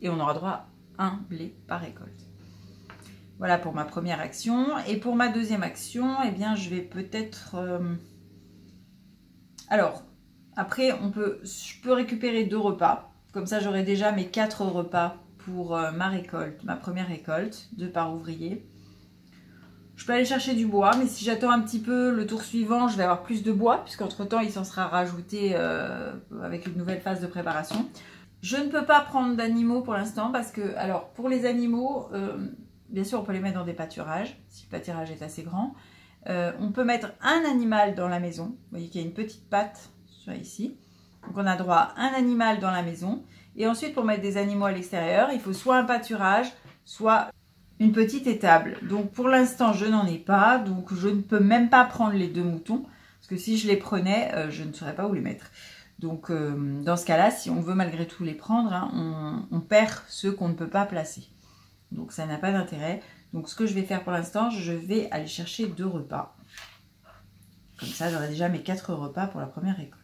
Et on aura droit à un blé par récolte. Voilà pour ma première action. Et pour ma deuxième action, eh bien, je vais peut-être... Alors, après, je peux récupérer 2 repas. Comme ça, j'aurai déjà mes 4 repas pour ma récolte, ma première récolte, 2 par ouvrier. Je peux aller chercher du bois, mais si j'attends un petit peu le tour suivant, je vais avoir plus de bois, puisqu'entre-temps, il s'en sera rajouté avec une nouvelle phase de préparation. Je ne peux pas prendre d'animaux pour l'instant, parce que, alors, pour les animaux, bien sûr, on peut les mettre dans des pâturages, si le pâturage est assez grand. On peut mettre un animal dans la maison. Vous voyez qu'il y a une petite patte ici. Donc, on a droit à un animal dans la maison. Et ensuite, pour mettre des animaux à l'extérieur, il faut soit un pâturage, soit une petite étable. Donc pour l'instant, je n'en ai pas. Donc je ne peux même pas prendre les 2 moutons. Parce que si je les prenais, je ne saurais pas où les mettre. Donc dans ce cas-là, si on veut malgré tout les prendre, hein, on perd ceux qu'on ne peut pas placer. Donc ça n'a pas d'intérêt. Donc ce que je vais faire pour l'instant, je vais aller chercher 2 repas. Comme ça, j'aurai déjà mes 4 repas pour la première récolte.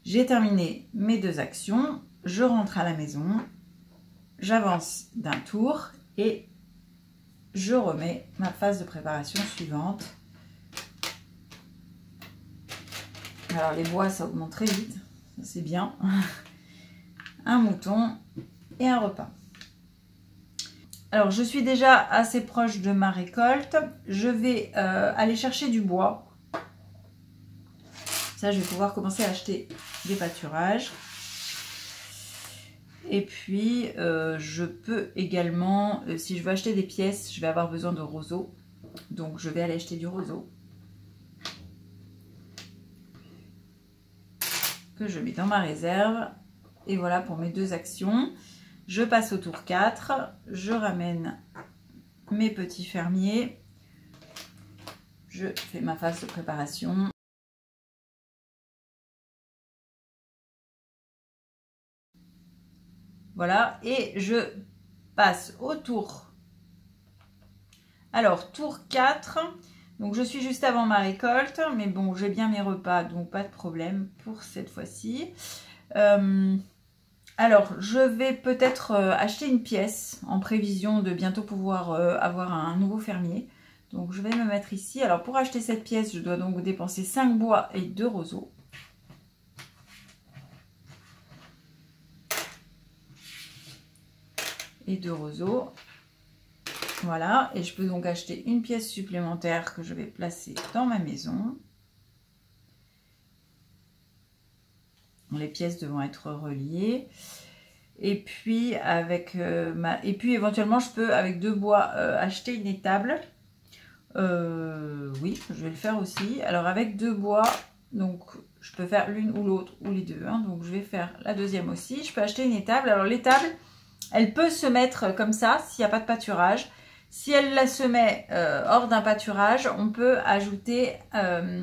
J'ai terminé mes 2 actions. Je rentre à la maison. J'avance d'un tour et je remets ma phase de préparation suivante. Alors les bois, ça augmente très vite, c'est bien. Un mouton et un repas. Alors je suis déjà assez proche de ma récolte. Je vais aller chercher du bois. Ça, je vais pouvoir commencer à acheter des pâturages. Et puis, je peux également, si je veux acheter des pièces, je vais avoir besoin de roseaux. Donc, je vais aller acheter du roseau. Que je mets dans ma réserve. Et voilà pour mes 2 actions. Je passe au tour 4. Je ramène mes petits fermiers. Je fais ma phase de préparation. Voilà, et je passe au tour. Alors, tour 4. Donc, je suis juste avant ma récolte. Mais bon, j'ai bien mes repas, donc pas de problème pour cette fois-ci. Alors, je vais peut-être acheter une pièce en prévision de bientôt pouvoir avoir un nouveau fermier. Donc, je vais me mettre ici. Alors, pour acheter cette pièce, je dois donc dépenser 5 bois et 2 roseaux. Et 2 roseaux. Voilà, et je peux donc acheter une pièce supplémentaire que je vais placer dans ma maison. Les pièces devront être reliées. Et puis éventuellement je peux avec 2 bois acheter une étable. Oui, je vais le faire aussi. Alors avec 2 bois, donc je peux faire l'une ou l'autre ou les 2. Hein, donc je vais faire la deuxième aussi. Je peux acheter une étable. Alors l'étable, elle peut se mettre comme ça s'il n'y a pas de pâturage. Si elle se met hors d'un pâturage, on peut ajouter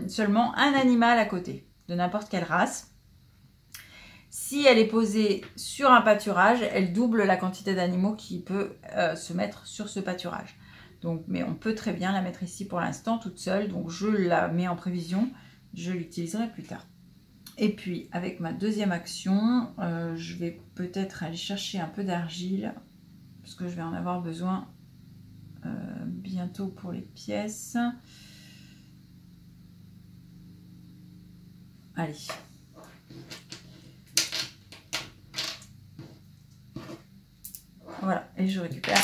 seulement un animal à côté, de n'importe quelle race. Si elle est posée sur un pâturage, elle double la quantité d'animaux qui peut se mettre sur ce pâturage. Donc, mais on peut très bien la mettre ici pour l'instant toute seule. Donc je la mets en prévision, je l'utiliserai plus tard. Et puis avec ma deuxième action, je vais peut-être aller chercher un peu d'argile parce que je vais en avoir besoin bientôt pour les pièces. Allez. Voilà, et je récupère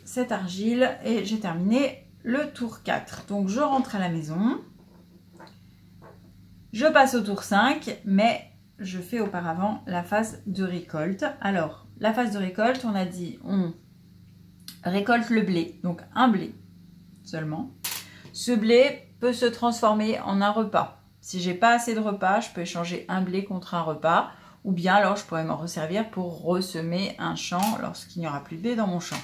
cette argile et j'ai terminé le tour 4. Donc je rentre à la maison. Je passe au tour 5, mais je fais auparavant la phase de récolte. Alors, la phase de récolte, on a dit, on récolte le blé, donc un blé seulement. Ce blé peut se transformer en un repas. Si j'ai pas assez de repas, je peux échanger un blé contre un repas, ou bien alors je pourrais m'en resservir pour ressemer un champ lorsqu'il n'y aura plus de blé dans mon champ.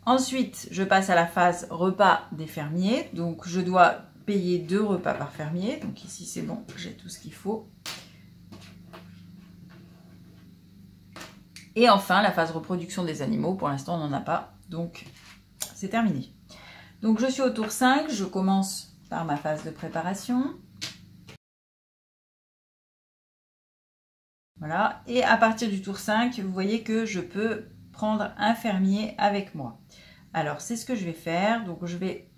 Ensuite, je passe à la phase repas des fermiers. Donc, je dois payer 2 repas par fermier. Donc ici, c'est bon, j'ai tout ce qu'il faut. Et enfin, la phase reproduction des animaux. Pour l'instant, on n'en a pas. Donc, c'est terminé. Donc, je suis au tour 5. Je commence par ma phase de préparation. Voilà. Et à partir du tour 5, vous voyez que je peux prendre un fermier avec moi. Alors, c'est ce que je vais faire. Donc, je vais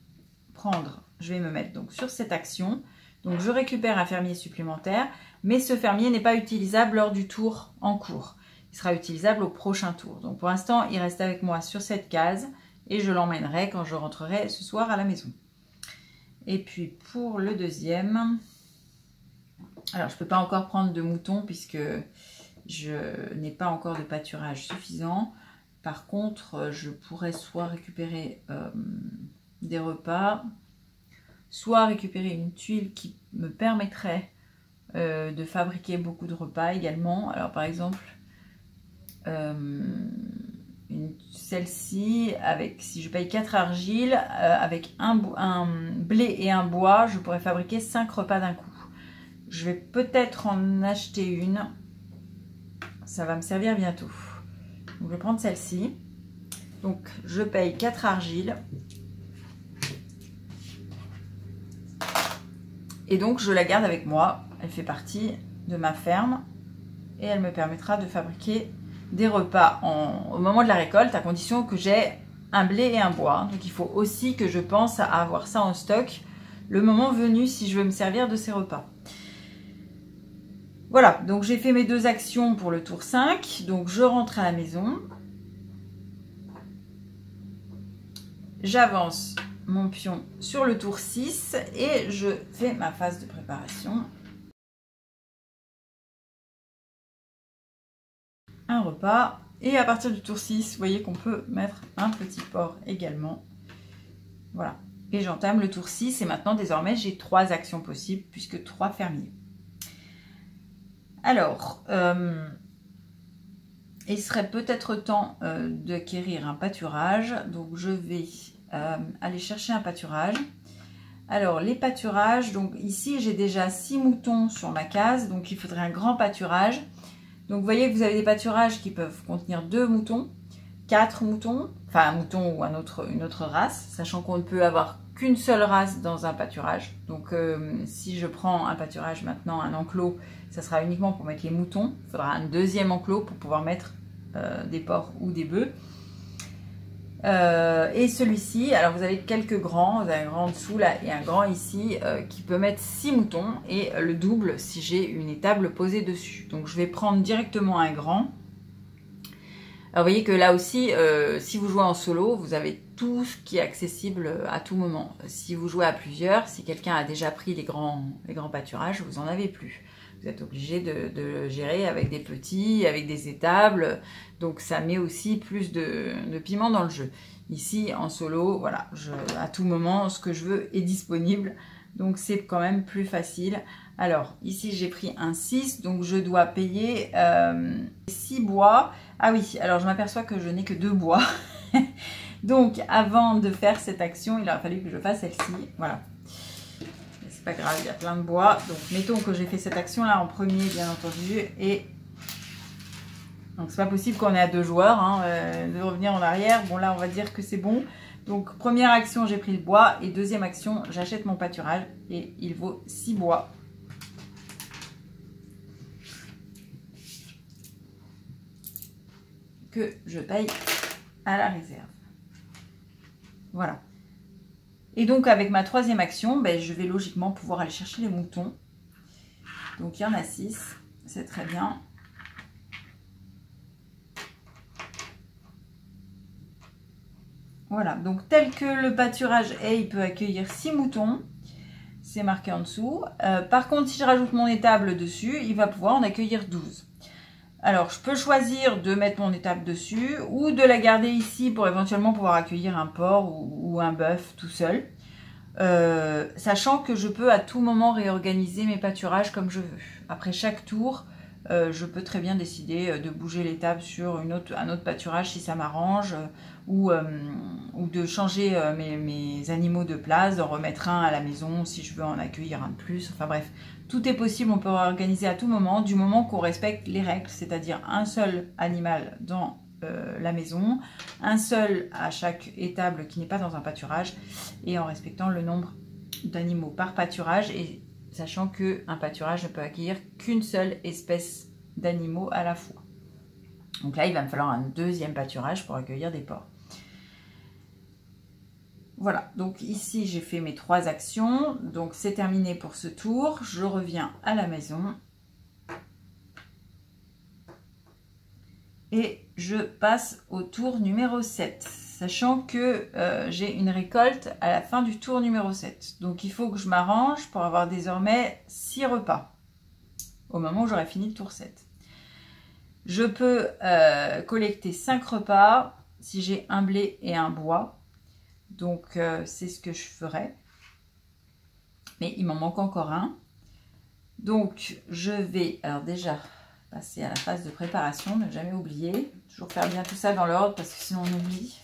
me mettre donc sur cette action. Donc, je récupère un fermier supplémentaire, mais ce fermier n'est pas utilisable lors du tour en cours. Il sera utilisable au prochain tour. Donc, pour l'instant, il reste avec moi sur cette case et je l'emmènerai quand je rentrerai ce soir à la maison. Et puis, pour le deuxième, alors, je ne peux pas encore prendre de moutons puisque je n'ai pas encore de pâturage suffisant. Par contre, je pourrais soit récupérer des repas, soit récupérer une tuile qui me permettrait de fabriquer beaucoup de repas également. Alors par exemple, celle-ci, si je paye 4 argiles, avec un blé et un bois, je pourrais fabriquer 5 repas d'un coup. Je vais peut-être en acheter une. Ça va me servir bientôt. Donc, je vais prendre celle-ci. Donc, je paye 4 argiles. Et donc, je la garde avec moi. Elle fait partie de ma ferme. Et elle me permettra de fabriquer des repas au moment de la récolte, à condition que j'ai un blé et un bois. Donc, il faut aussi que je pense à avoir ça en stock le moment venu si je veux me servir de ces repas. Voilà, donc j'ai fait mes 2 actions pour le tour 5. Donc je rentre à la maison. J'avance mon pion sur le tour 6 et je fais ma phase de préparation. Un repas. Et à partir du tour 6, vous voyez qu'on peut mettre un petit porc également. Voilà. Et j'entame le tour 6 et maintenant désormais j'ai 3 actions possibles puisque 3 fermiers. Alors, il serait peut-être temps d'acquérir un pâturage. Donc, je vais aller chercher un pâturage. Alors, les pâturages, donc ici, j'ai déjà 6 moutons sur ma case. Donc, il faudrait un grand pâturage. Donc, vous voyez que vous avez des pâturages qui peuvent contenir 2 moutons, 4 moutons, enfin un mouton ou une autre race, sachant qu'on ne peut avoir qu'une seule race dans un pâturage. Donc, si je prends un pâturage maintenant, un enclos, ça sera uniquement pour mettre les moutons. Il faudra un deuxième enclos pour pouvoir mettre des porcs ou des bœufs. Et celui-ci, alors vous avez quelques grands, vous avez un grand en dessous là et un grand ici qui peut mettre 6 moutons et le double si j'ai une étable posée dessus. Donc je vais prendre directement un grand. Alors vous voyez que là aussi, si vous jouez en solo, vous avez tout ce qui est accessible à tout moment. Si vous jouez à plusieurs, si quelqu'un a déjà pris les grands pâturages, vous n'en avez plus. Vous êtes obligé de gérer avec des petits, avec des étables. Donc ça met aussi plus de piment dans le jeu. Ici, en solo, voilà, à tout moment, ce que je veux est disponible. Donc c'est quand même plus facile. Alors, ici, j'ai pris un 6, donc je dois payer 6 bois. Ah oui, alors je m'aperçois que je n'ai que 2 bois. Donc, avant de faire cette action, il aurait fallu que je fasse celle-ci. Voilà. C'est pas grave, il y a plein de bois. Donc, mettons que j'ai fait cette action-là en premier, bien entendu. Et donc, c'est pas possible qu'on ait à 2 joueurs, hein, de revenir en arrière. Bon, là, on va dire que c'est bon. Donc, première action, j'ai pris le bois. Et deuxième action, j'achète mon pâturage. Et il vaut 6 bois. Que je paye à la réserve. Voilà. Et donc, avec ma troisième action, ben, je vais logiquement pouvoir aller chercher les moutons. Donc, il y en a 6. C'est très bien. Voilà. Donc, tel que le pâturage est, il peut accueillir 6 moutons. C'est marqué en dessous. Par contre, si je rajoute mon étable dessus, il va pouvoir en accueillir 12. Alors, je peux choisir de mettre mon étable dessus ou de la garder ici pour éventuellement pouvoir accueillir un porc ou un bœuf tout seul. Sachant que je peux à tout moment réorganiser mes pâturages comme je veux. Après chaque tour, je peux très bien décider de bouger l'étable sur un autre pâturage si ça m'arrange, ou de changer mes animaux de place, d'en remettre un à la maison si je veux en accueillir un de plus. Enfin bref, tout est possible, on peut organiser à tout moment, du moment qu'on respecte les règles, c'est-à-dire un seul animal dans la maison, un seul à chaque étable qui n'est pas dans un pâturage, et en respectant le nombre d'animaux par pâturage, et sachant qu'un pâturage ne peut accueillir qu'une seule espèce d'animaux à la fois. Donc là, il va me falloir un deuxième pâturage pour accueillir des porcs. Voilà, donc ici j'ai fait mes 3 actions, donc c'est terminé pour ce tour. Je reviens à la maison et je passe au tour numéro 7, sachant que j'ai une récolte à la fin du tour numéro 7. Donc il faut que je m'arrange pour avoir désormais 6 repas au moment où j'aurai fini le tour 7. Je peux collecter 5 repas si j'ai un blé et un bois. Donc c'est ce que je ferai. Mais il m'en manque encore un. Donc je vais alors déjà passer à la phase de préparation, ne jamais oublier. Toujours faire bien tout ça dans l'ordre parce que sinon on oublie.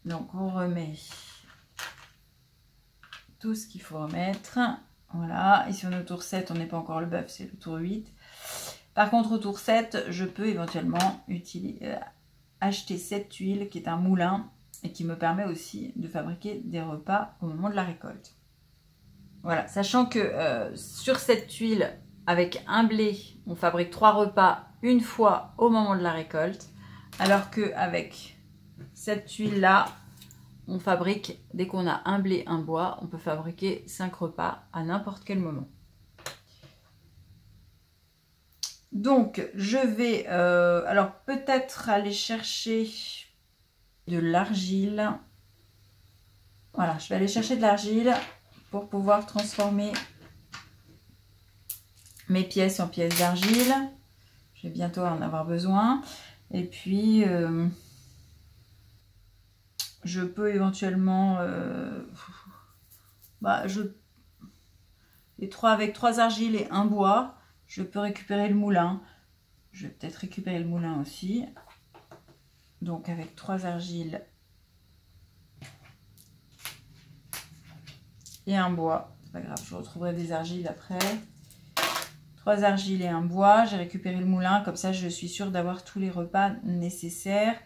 Donc on remet tout ce qu'il faut remettre. Voilà, ici on est au tour 7, on n'est pas encore le bœuf, c'est le tour 8. Par contre au tour 7, je peux éventuellement acheter cette tuile qui est un moulin et qui me permet aussi de fabriquer des repas au moment de la récolte. Voilà, sachant que sur cette tuile, avec un blé, on fabrique 3 repas une fois au moment de la récolte, alors qu'avec cette tuile-là, on fabrique, dès qu'on a un blé, un bois, on peut fabriquer 5 repas à n'importe quel moment. Donc, je vais alors peut-être aller chercher de l'argile. Voilà, je vais aller chercher de l'argile pour pouvoir transformer mes pièces en pièces d'argile. Je vais bientôt en avoir besoin. Et puis, je peux éventuellement... avec 3 argiles et un bois, je peux récupérer le moulin. Je vais peut-être récupérer le moulin aussi. Donc avec 3 argiles et un bois, c'est pas grave, je retrouverai des argiles après. 3 argiles et un bois, j'ai récupéré le moulin, comme ça je suis sûre d'avoir tous les repas nécessaires.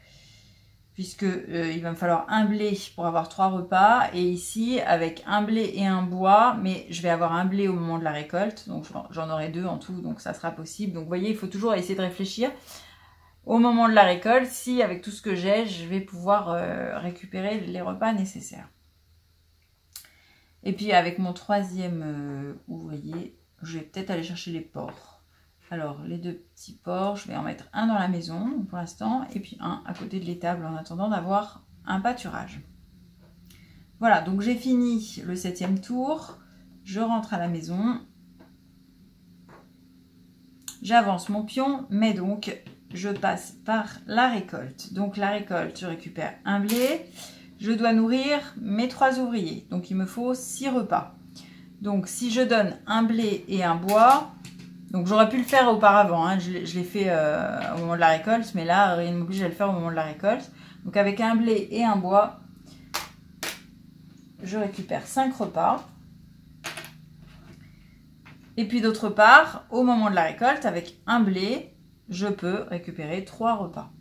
Puisque il va me falloir un blé pour avoir 3 repas. Et ici, avec un blé et un bois, mais je vais avoir un blé au moment de la récolte. Donc j'en aurai 2 en tout, donc ça sera possible. Donc vous voyez, il faut toujours essayer de réfléchir au moment de la récolte, si avec tout ce que j'ai, je vais pouvoir récupérer les repas nécessaires. Et puis avec mon 3e ouvrier, je vais peut-être aller chercher les porcs. Alors, les 2 petits porcs, je vais en mettre un dans la maison pour l'instant, et puis un à côté de l'étable en attendant d'avoir un pâturage. Voilà, donc j'ai fini le 7e tour. Je rentre à la maison. J'avance mon pion, mais donc je passe par la récolte. Donc la récolte, je récupère un blé. Je dois nourrir mes 3 ouvriers. Donc il me faut 6 repas. Donc si je donne un blé et un bois... Donc j'aurais pu le faire auparavant, hein. Je l'ai fait au moment de la récolte, mais là, rien ne m'oblige à le faire au moment de la récolte. Donc avec un blé et un bois, je récupère 5 repas. Et puis d'autre part, au moment de la récolte, avec un blé, je peux récupérer 3 repas.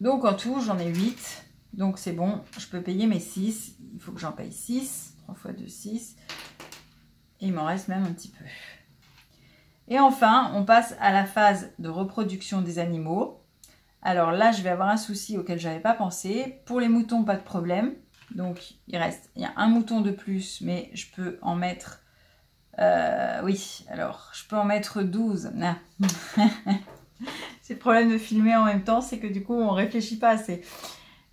Donc en tout, j'en ai 8. Donc c'est bon, je peux payer mes 6. Il faut que j'en paye 6. 3 fois 2, 6. Et il m'en reste même un petit peu. Et enfin, on passe à la phase de reproduction des animaux. Alors là, je vais avoir un souci auquel je n'avais pas pensé. Pour les moutons, pas de problème. Donc, il y a un mouton de plus, mais je peux en mettre... oui, alors, je peux en mettre 12. Ah. C'est le problème de filmer en même temps, c'est que du coup, on ne réfléchit pas assez.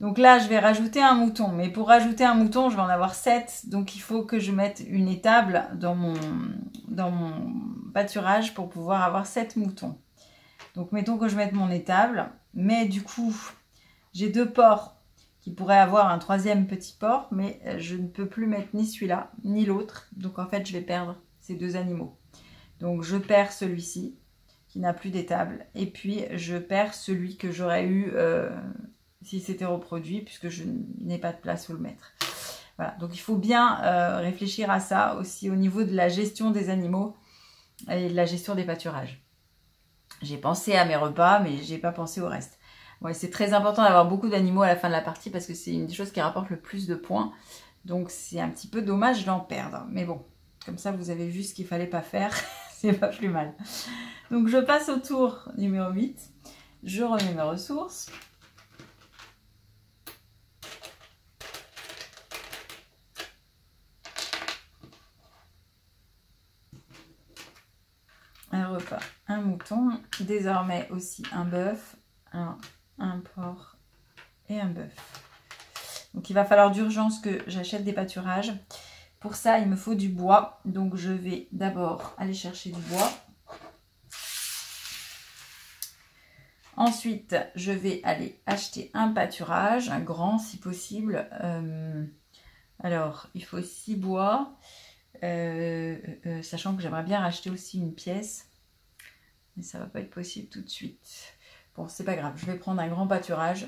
Donc là, je vais rajouter un mouton. Mais pour rajouter un mouton, je vais en avoir 7. Donc il faut que je mette une étable dans mon pâturage pour pouvoir avoir 7 moutons. Donc mettons que je mette mon étable. Mais du coup, j'ai 2 porcs qui pourraient avoir un 3e petit porc. Mais je ne peux plus mettre ni celui-là, ni l'autre. Donc en fait, je vais perdre ces 2 animaux. Donc je perds celui-ci qui n'a plus d'étable. Et puis je perds celui que j'aurais eu s'il s'était reproduit, puisque je n'ai pas de place où le mettre. Voilà, donc il faut bien réfléchir à ça aussi au niveau de la gestion des animaux et de la gestion des pâturages. J'ai pensé à mes repas, mais j'ai pas pensé au reste. Ouais, c'est très important d'avoir beaucoup d'animaux à la fin de la partie parce que c'est une des choses qui rapporte le plus de points. Donc c'est un petit peu dommage d'en perdre. Mais bon, comme ça vous avez vu ce qu'il fallait pas faire. C'est pas plus mal. Donc je passe au tour numéro 8. Je remets mes ressources. Un repas, un mouton, désormais aussi un bœuf, un porc et un bœuf. Donc il va falloir d'urgence que j'achète des pâturages. Pour ça, il me faut du bois. Donc je vais d'abord aller chercher du bois. Ensuite, je vais aller acheter un pâturage, un grand si possible. Alors, il faut 6 bois. Sachant que j'aimerais bien racheter aussi une pièce, mais ça va pas être possible tout de suite. Bon, c'est pas grave, je vais prendre un grand pâturage.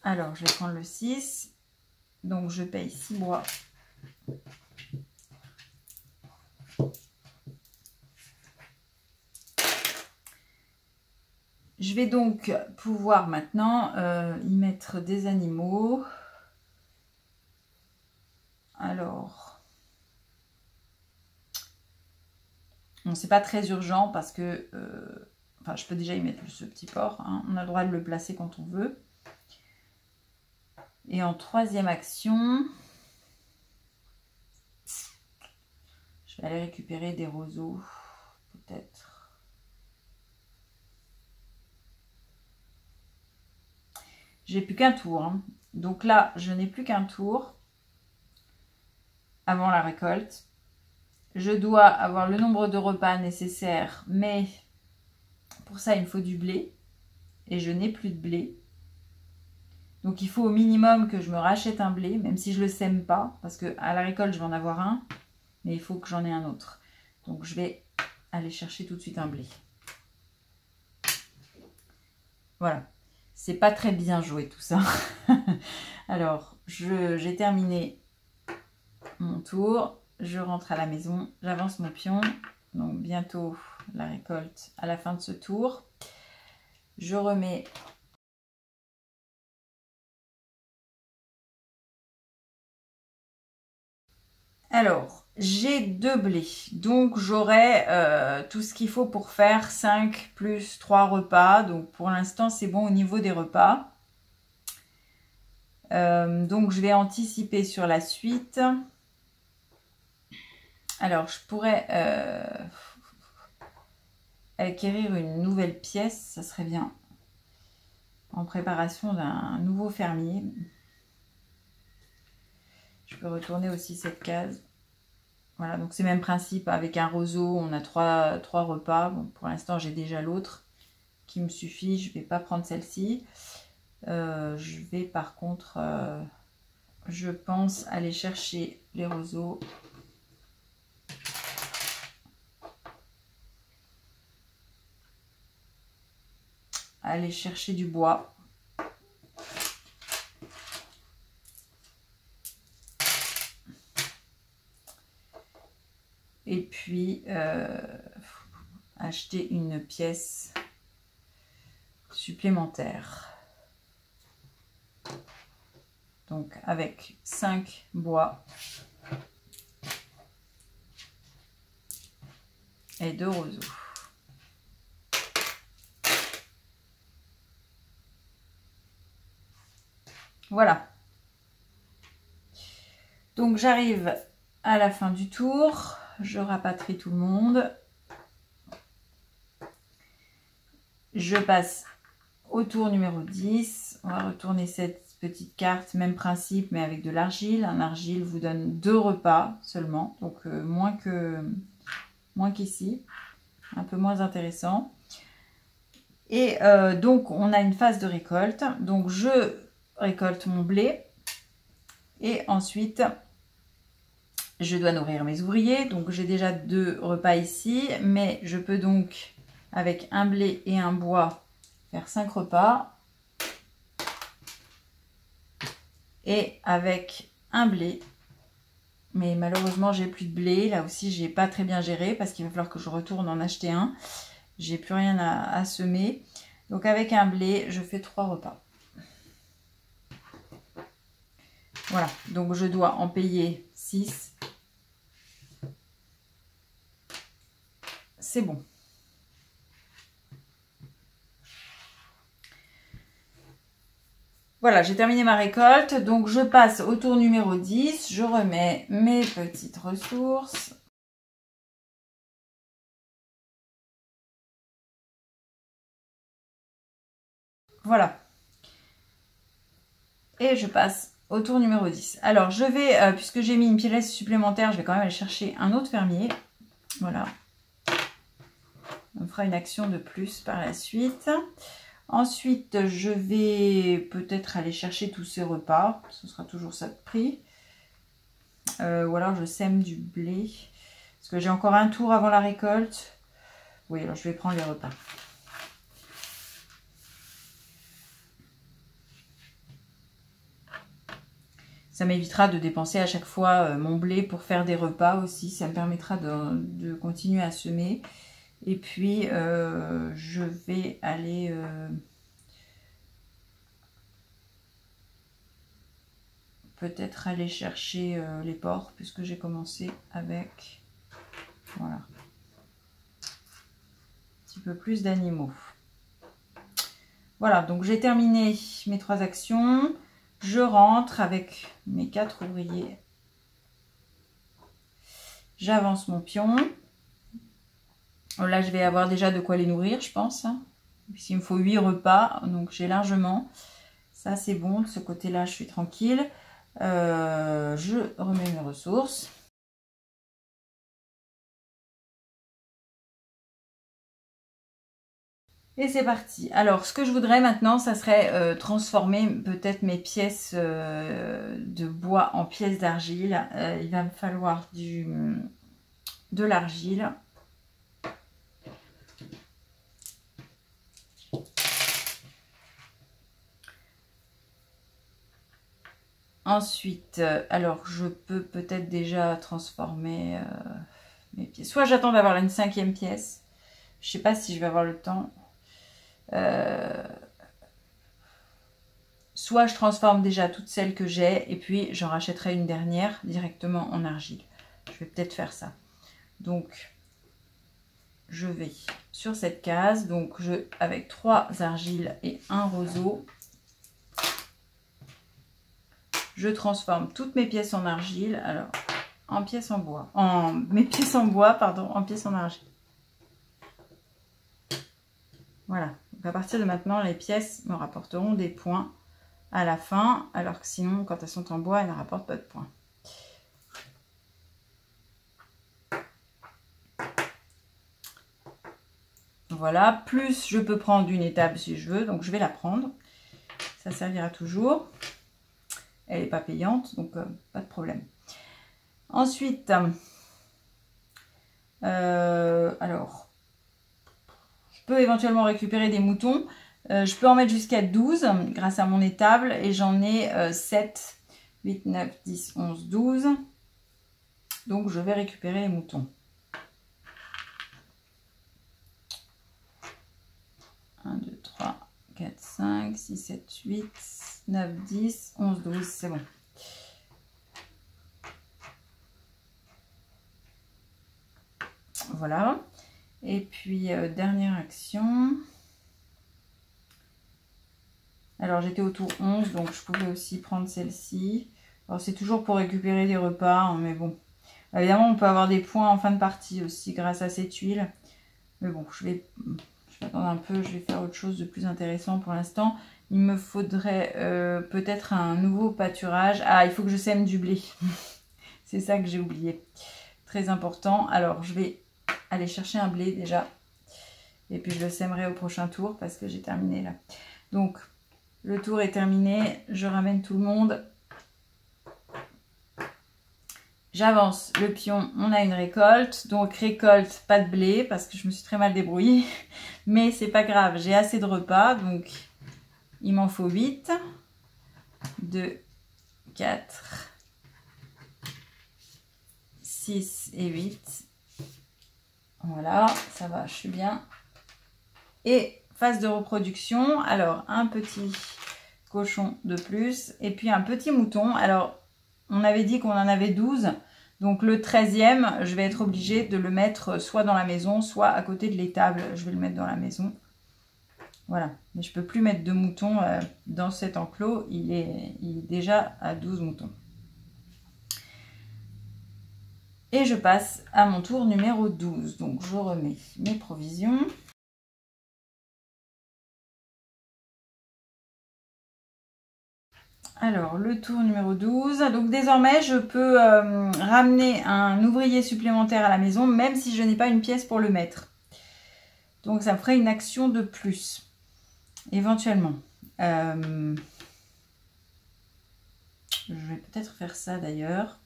Alors je vais prendre le 6, donc je paye 6 bois. Je vais donc pouvoir maintenant y mettre des animaux. Alors, bon, c'est pas très urgent parce que, enfin, je peux déjà y mettre ce petit porc. Hein. On a le droit de le placer quand on veut. Et en 3e action, je vais aller récupérer des roseaux, peut-être. J'ai plus qu'un tour. Hein. Donc là, je n'ai plus qu'un tour avant la récolte. Je dois avoir le nombre de repas nécessaires, mais pour ça, il me faut du blé. Et je n'ai plus de blé. Donc il faut au minimum que je me rachète un blé, même si je ne le sème pas, parce qu'à la récolte, je vais en avoir un, mais il faut que j'en ai un autre. Donc je vais aller chercher tout de suite un blé. Voilà. C'est pas très bien joué tout ça. Alors, j'ai terminé mon tour. Je rentre à la maison, j'avance mon pion. Donc bientôt la récolte à la fin de ce tour. Je remets... Alors, j'ai 2 blés, donc j'aurai tout ce qu'il faut pour faire 5 plus 3 repas. Donc pour l'instant, c'est bon au niveau des repas. Donc je vais anticiper sur la suite. Alors, je pourrais acquérir une nouvelle pièce, ça serait bien. En préparation d'un nouveau fermier. Je peux retourner aussi cette case. Voilà, donc c'est le même principe. Avec un roseau, on a 3 repas. Bon, pour l'instant, j'ai déjà l'autre qui me suffit. Je ne vais pas prendre celle-ci. Je vais par contre, je pense, aller chercher les roseaux. Aller chercher du bois. Et puis, acheter une pièce supplémentaire. Donc, avec 5 bois et 2 roseaux. Voilà. Donc, j'arrive à la fin du tour. Je rapatrie tout le monde. Je passe au tour numéro 10. On va retourner cette petite carte, même principe, mais avec de l'argile. Un argile vous donne 2 repas seulement, donc moins qu'ici. Un peu moins intéressant. Et donc, on a une phase de récolte. Donc, je récolte mon blé. Et ensuite, je dois nourrir mes ouvriers. Donc, j'ai déjà 2 repas ici. Mais je peux donc, avec un blé et un bois, faire 5 repas. Et avec un blé. Mais malheureusement, j'ai plus de blé. Là aussi, j'ai pas très bien géré parce qu'il va falloir que je retourne en acheter un. J'ai plus rien à semer. Donc avec un blé, je fais 3 repas. Voilà, donc je dois en payer 6. C'est bon. Voilà, j'ai terminé ma récolte. Donc je passe au tour numéro 10. Je remets mes petites ressources. Voilà. Et je passe au tour numéro 10. Alors, je vais, puisque j'ai mis une pièce supplémentaire, je vais quand même aller chercher un autre fermier. Voilà. On fera une action de plus par la suite. Ensuite, je vais peut-être aller chercher tous ces repas. Ce sera toujours ça de prix. Ou alors, je sème du blé. Parce que j'ai encore un tour avant la récolte. Oui, alors je vais prendre les repas. Ça m'évitera de dépenser à chaque fois mon blé pour faire des repas aussi. Ça me permettra de continuer à semer. Et puis, je vais aller... peut-être aller chercher les porcs, puisque j'ai commencé avec... Voilà. Un petit peu plus d'animaux. Voilà, donc j'ai terminé mes 3 actions. Je rentre avec mes 4 ouvriers. J'avance mon pion. Là, je vais avoir déjà de quoi les nourrir, je pense. Il me faut 8 repas, donc j'ai largement. Ça, c'est bon. De ce côté-là, je suis tranquille. Je remets mes ressources. Et c'est parti. Alors, ce que je voudrais maintenant, ça serait transformer peut-être mes pièces de bois en pièces d'argile. Il va me falloir de l'argile. Ensuite, alors je peux peut-être déjà transformer mes pièces. Soit j'attends d'avoir une 5e pièce. Je ne sais pas si je vais avoir le temps. Soit je transforme déjà toutes celles que j'ai et puis j'en rachèterai une dernière directement en argile. Je vais peut-être faire ça. Donc, je vais sur cette case. Donc, avec 3 argiles et un roseau, je transforme toutes mes pièces en argile. Alors, en pièces en bois. Mes pièces en bois, pardon, en pièces en argile. Voilà. Donc, à partir de maintenant, les pièces me rapporteront des points à la fin, alors que sinon, quand elles sont en bois, elles ne rapportent pas de points. Voilà, plus je peux prendre une étape si je veux, donc je vais la prendre. Ça servira toujours. Elle n'est pas payante, donc pas de problème. Ensuite, alors, je peux éventuellement récupérer des moutons. Je peux en mettre jusqu'à 12 grâce à mon étable et j'en ai 7, 8, 9, 10, 11, 12. Donc, je vais récupérer les moutons. 1, 2, 3, 4, 5, 6, 7, 8, 9, 10, 11, 12, c'est bon. Voilà. Et puis, dernière action. Alors, j'étais au tour 11, donc je pouvais aussi prendre celle-ci. Alors, c'est toujours pour récupérer des repas, hein, mais bon. Évidemment, on peut avoir des points en fin de partie aussi grâce à cette huile. Mais bon, je vais Je vais attendre un peu, je vais faire autre chose de plus intéressant pour l'instant. Il me faudrait peut-être un nouveau pâturage. Ah, il faut que je sème du blé. C'est ça que j'ai oublié. Très important. Alors, je vais aller chercher un blé déjà. Et puis, je le sèmerai au prochain tour parce que j'ai terminé là. Donc, le tour est terminé. Je ramène tout le monde. J'avance le pion. On a une récolte. Donc, récolte, pas de blé parce que je me suis très mal débrouillée. Mais c'est pas grave. J'ai assez de repas. Donc, il m'en faut 8. 2, 4, 6 et 8. Voilà, ça va, je suis bien. Et phase de reproduction. Alors, un petit cochon de plus. Et puis, un petit mouton. Alors, on avait dit qu'on en avait 12. Donc, le 13e, je vais être obligée de le mettre soit dans la maison, soit à côté de l'étable. Je vais le mettre dans la maison. Voilà, mais je ne peux plus mettre de moutons dans cet enclos. Il est déjà à 12 moutons. Et je passe à mon tour numéro 12. Donc, je remets mes provisions. Alors, le tour numéro 12. Donc, désormais, je peux ramener un ouvrier supplémentaire à la maison, même si je n'ai pas une pièce pour le mettre. Donc, ça me ferait une action de plus. Éventuellement. Je vais peut-être faire ça d'ailleurs.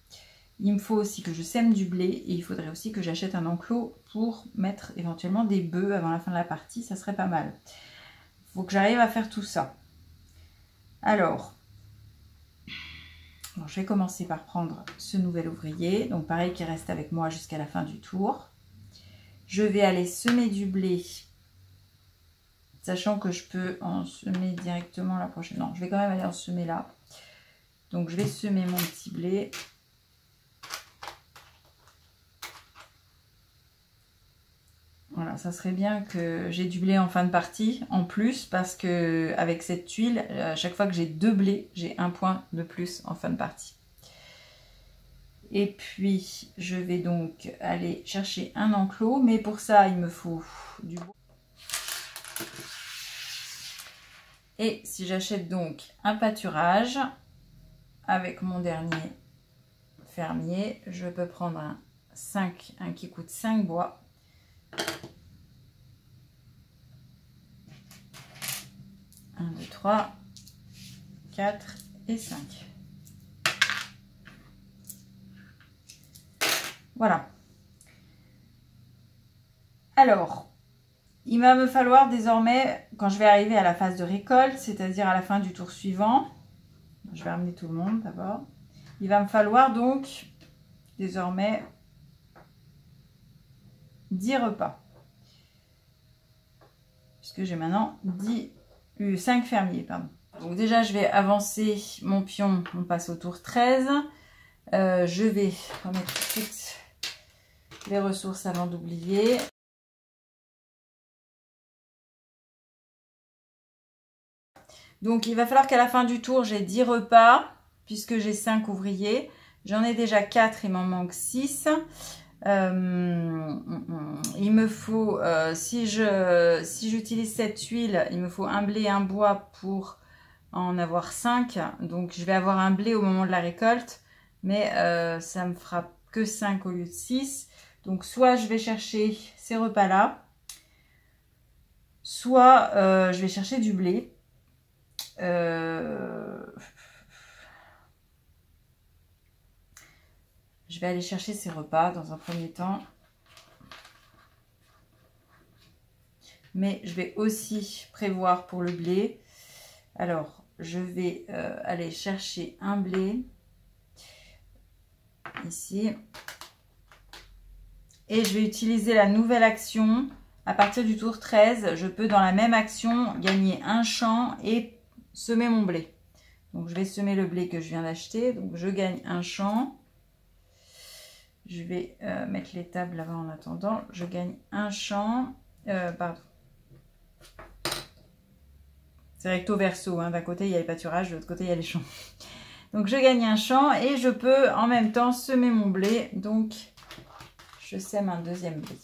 Il me faut aussi que je sème du blé et il faudrait aussi que j'achète un enclos pour mettre éventuellement des bœufs avant la fin de la partie. Ça serait pas mal. Il faut que j'arrive à faire tout ça. Alors, je vais commencer par prendre ce nouvel ouvrier. Donc pareil, qui reste avec moi jusqu'à la fin du tour. Je vais aller semer du blé. Sachant que je peux en semer directement la prochaine. Non, je vais quand même aller en semer là. Donc, je vais semer mon petit blé. Voilà, ça serait bien que j'ai du blé en fin de partie, en plus, parce que avec cette tuile, à chaque fois que j'ai 2 blés, j'ai 1 point de plus en fin de partie. Et puis, je vais donc aller chercher un enclos, mais pour ça, il me faut du bois. Et si j'achète donc un pâturage avec mon dernier fermier, je peux prendre un qui coûte 5 bois. Un, 2, 3, 4 et 5. Voilà. Alors, il va me falloir désormais, quand je vais arriver à la phase de récolte, c'est-à-dire à la fin du tour suivant, je vais ramener tout le monde d'abord, il va me falloir donc désormais 10 repas. Puisque j'ai maintenant 5 fermiers. Pardon. Donc déjà, je vais avancer mon pion, on passe au tour 13. Je vais remettre tout de suite les ressources avant d'oublier. Donc, il va falloir qu'à la fin du tour, j'ai 10 repas, puisque j'ai 5 ouvriers. J'en ai déjà 4, il m'en manque 6. Il me faut, si j'utilise cette huile, il me faut un blé et un bois pour en avoir 5. Donc, je vais avoir un blé au moment de la récolte, mais ça me fera que 5 au lieu de 6. Donc, soit je vais chercher ces repas-là, soit je vais chercher du blé. Je vais aller chercher ces repas dans un premier temps. Mais je vais aussi prévoir pour le blé. Alors, je vais aller chercher un blé. Ici. Et je vais utiliser la nouvelle action. À partir du tour 13, je peux dans la même action gagner un champ et semer mon blé. Donc, je vais semer le blé que je viens d'acheter. Donc, je gagne un champ. Je vais mettre les tables là-bas en attendant. Je gagne un champ. Pardon. C'est recto verso. Hein. D'un côté, il y a les pâturages. De l'autre côté, il y a les champs. Donc, je gagne un champ et je peux en même temps semer mon blé. Donc, je sème un deuxième blé.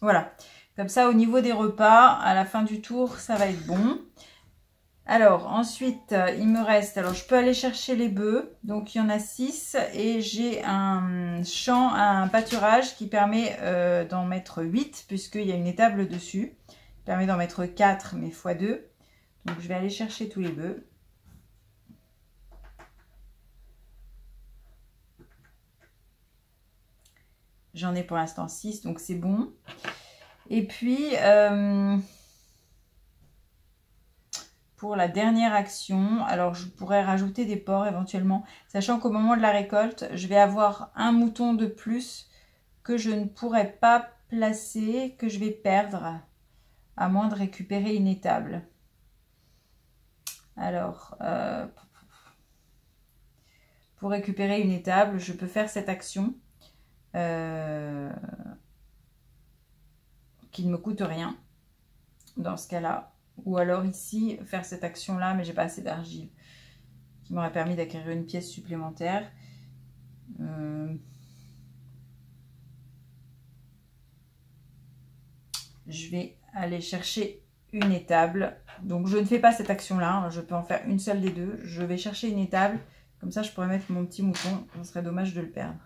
Voilà, comme ça au niveau des repas, à la fin du tour, ça va être bon. Alors ensuite, il me reste, alors je peux aller chercher les bœufs, donc il y en a 6 et j'ai un champ, un pâturage qui permet d'en mettre 8 puisqu'il y a une étable dessus. Il permet d'en mettre 4 mais x 2. Donc je vais aller chercher tous les bœufs. J'en ai pour l'instant 6, donc c'est bon. Et puis, pour la dernière action, alors je pourrais rajouter des porcs éventuellement, sachant qu'au moment de la récolte, je vais avoir un mouton de plus que je ne pourrais pas placer, que je vais perdre, à moins de récupérer une étable. Alors, pour récupérer une étable, je peux faire cette action. Qui ne me coûte rien dans ce cas-là, ou alors ici faire cette action là mais j'ai pas assez d'argile qui m'aurait permis d'acquérir une pièce supplémentaire. Je vais aller chercher une étable, donc je ne fais pas cette action là, je peux en faire une seule des deux. Je vais chercher une étable, comme ça je pourrais mettre mon petit mouton, ce serait dommage de le perdre.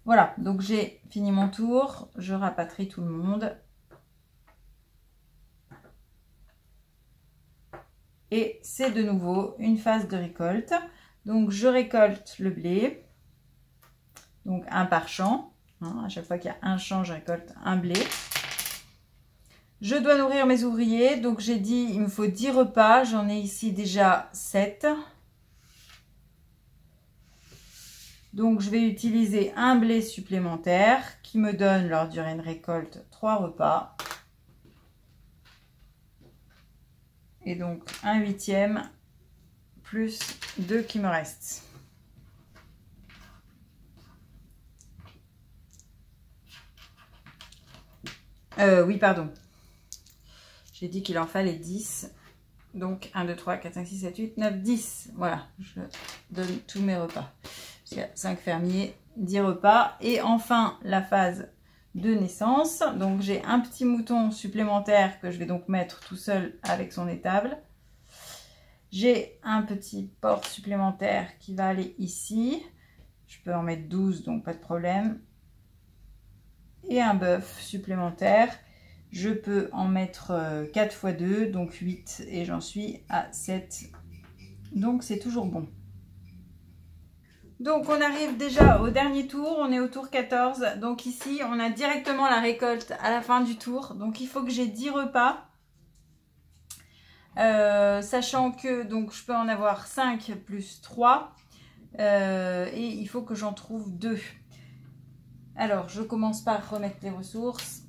Voilà, donc j'ai fini mon tour, je rapatrie tout le monde. Et c'est de nouveau une phase de récolte. Donc je récolte le blé, donc un par champ. Hein, à chaque fois qu'il y a un champ, je récolte un blé. Je dois nourrir mes ouvriers, donc j'ai dit il me faut 10 repas, j'en ai ici déjà 7. Donc je vais utiliser un blé supplémentaire qui me donne lors d'une récolte 3 repas. Et donc un 8e plus 2 qui me restent. Oui, pardon. J'ai dit qu'il en fallait 10. Donc 1, 2, 3, 4, 5, 6, 7, 8, 9, 10. Voilà, je donne tous mes repas. Il y a 5 fermiers, 10 repas. Et enfin, la phase de naissance. Donc j'ai un petit mouton supplémentaire que je vais donc mettre tout seul avec son étable. J'ai un petit porc supplémentaire qui va aller ici. Je peux en mettre 12, donc pas de problème. Et un bœuf supplémentaire. Je peux en mettre 4 x 2, donc 8. Et j'en suis à 7. Donc c'est toujours bon. Donc on arrive déjà au dernier tour, on est au tour 14. Donc ici on a directement la récolte à la fin du tour. Donc il faut que j'ai 10 repas. Sachant que donc je peux en avoir 5 plus 3. Et il faut que j'en trouve 2. Alors je commence par remettre les ressources.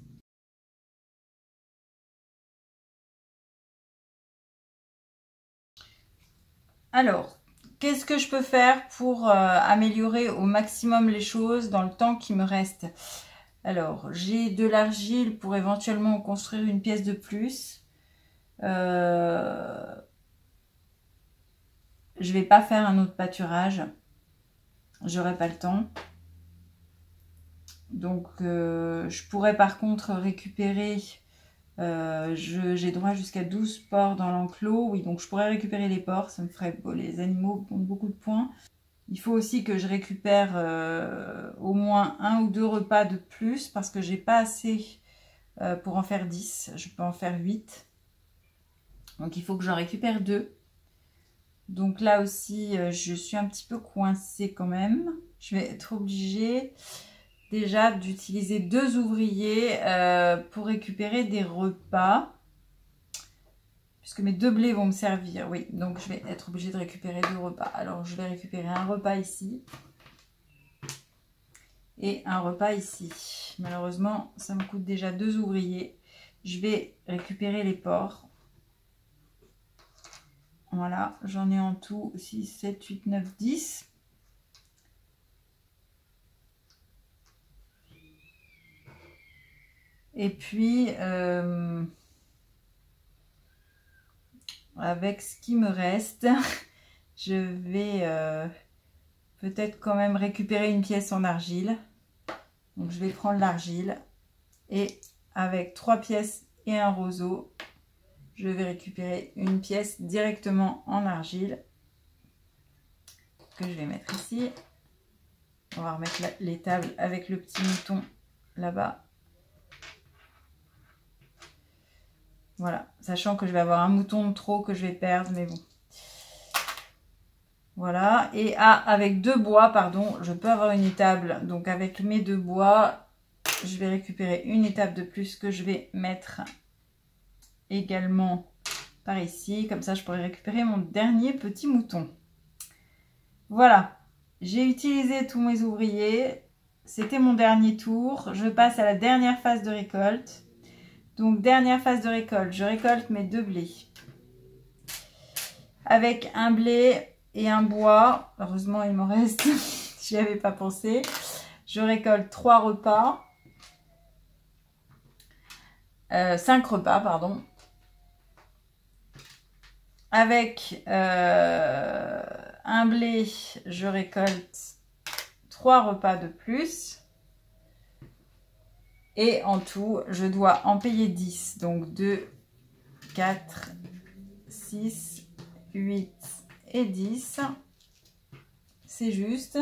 Alors, qu'est-ce que je peux faire pour améliorer au maximum les choses dans le temps qui me reste? Alors, j'ai de l'argile pour éventuellement construire une pièce de plus. Je vais pas faire un autre pâturage. J'aurai pas le temps. Donc, je pourrais par contre récupérer... j'ai droit jusqu'à 12 porcs dans l'enclos. Oui, donc je pourrais récupérer les porcs. Ça me ferait... les animaux ont beaucoup de points. Il faut aussi que je récupère au moins 1 ou 2 repas de plus parce que j'ai pas assez pour en faire 10. Je peux en faire 8. Donc il faut que j'en récupère 2. Donc là aussi, je suis un petit peu coincée quand même. Je vais être obligée déjà d'utiliser 2 ouvriers pour récupérer des repas. Puisque mes 2 blés vont me servir, oui. Donc je vais être obligée de récupérer 2 repas. Alors je vais récupérer un repas ici. Et un repas ici. Malheureusement, ça me coûte déjà 2 ouvriers. Je vais récupérer les porcs. Voilà, j'en ai en tout 6, 7, 8, 9, 10. Et puis, avec ce qui me reste, je vais peut-être quand même récupérer une pièce en argile. Donc je vais prendre l'argile et avec 3 pièces et un roseau, je vais récupérer une pièce directement en argile que je vais mettre ici. On va remettre les tables avec le petit mouton là-bas. Voilà, sachant que je vais avoir un mouton de trop que je vais perdre, mais bon. Voilà, et avec 2 bois, pardon, je peux avoir une étable. Donc avec mes 2 bois, je vais récupérer une étape de plus que je vais mettre également par ici. Comme ça, je pourrai récupérer mon dernier petit mouton. Voilà, j'ai utilisé tous mes ouvriers. C'était mon dernier tour. Je passe à la dernière phase de récolte. Donc, dernière phase de récolte, je récolte mes 2 blés. Avec un blé et un bois. Heureusement, il m'en reste. J'y avais pas pensé. Je récolte 3 repas. 5 repas, pardon. Avec un blé, je récolte 3 repas de plus. Et en tout, je dois en payer 10. Donc 2, 4, 6, 8 et 10. C'est juste.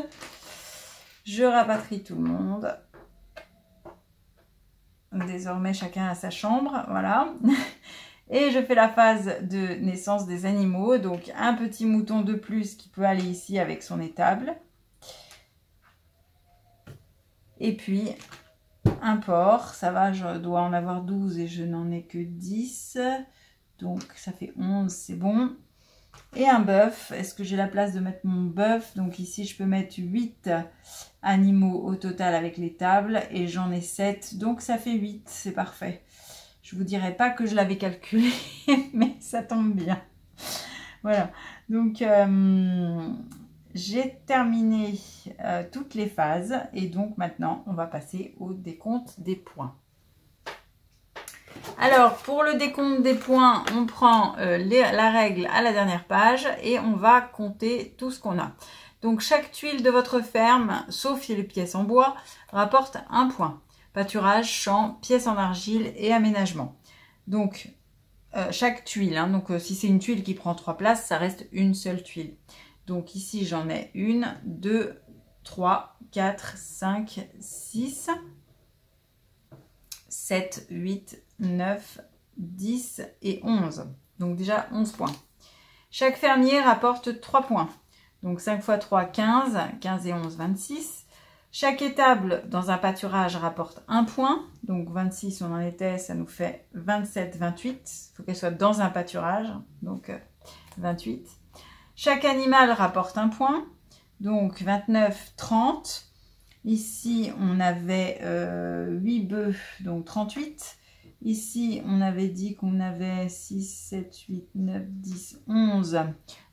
Je rapatrie tout le monde. Désormais, chacun a sa chambre. Voilà. Et je fais la phase de naissance des animaux. Donc, un petit mouton de plus qui peut aller ici avec son étable. Et puis, un porc. Ça va, je dois en avoir 12 et je n'en ai que 10. Donc, ça fait 11, c'est bon. Et un bœuf. Est-ce que j'ai la place de mettre mon bœuf? Donc, ici, je peux mettre 8 animaux au total avec les tables. Et j'en ai 7. Donc, ça fait 8. C'est parfait. Je vous dirai pas que je l'avais calculé, mais ça tombe bien. Voilà, donc j'ai terminé toutes les phases et donc maintenant on va passer au décompte des points. Alors pour le décompte des points, on prend la règle à la dernière page et on va compter tout ce qu'on a. Donc chaque tuile de votre ferme, sauf les pièces en bois, rapporte 1 point. Pâturage, champ, pièces en argile et aménagement. Donc, chaque tuile, hein, donc si c'est une tuile qui prend 3 places, ça reste une seule tuile. Donc ici, j'en ai 1, 2, 3, 4, 5, 6, 7, 8, 9, 10 et 11. Donc déjà 11 points. Chaque fermier rapporte 3 points. Donc 5 x 3, 15. 15 et 11, 26. Chaque étable dans un pâturage rapporte 1 point. Donc 26, on en était, ça nous fait 27, 28. Il faut qu'elle soit dans un pâturage. Donc 28. Chaque animal rapporte 1 point. Donc 29, 30. Ici, on avait 8 bœufs, donc 38. Ici, on avait dit qu'on avait 6, 7, 8, 9, 10, 11.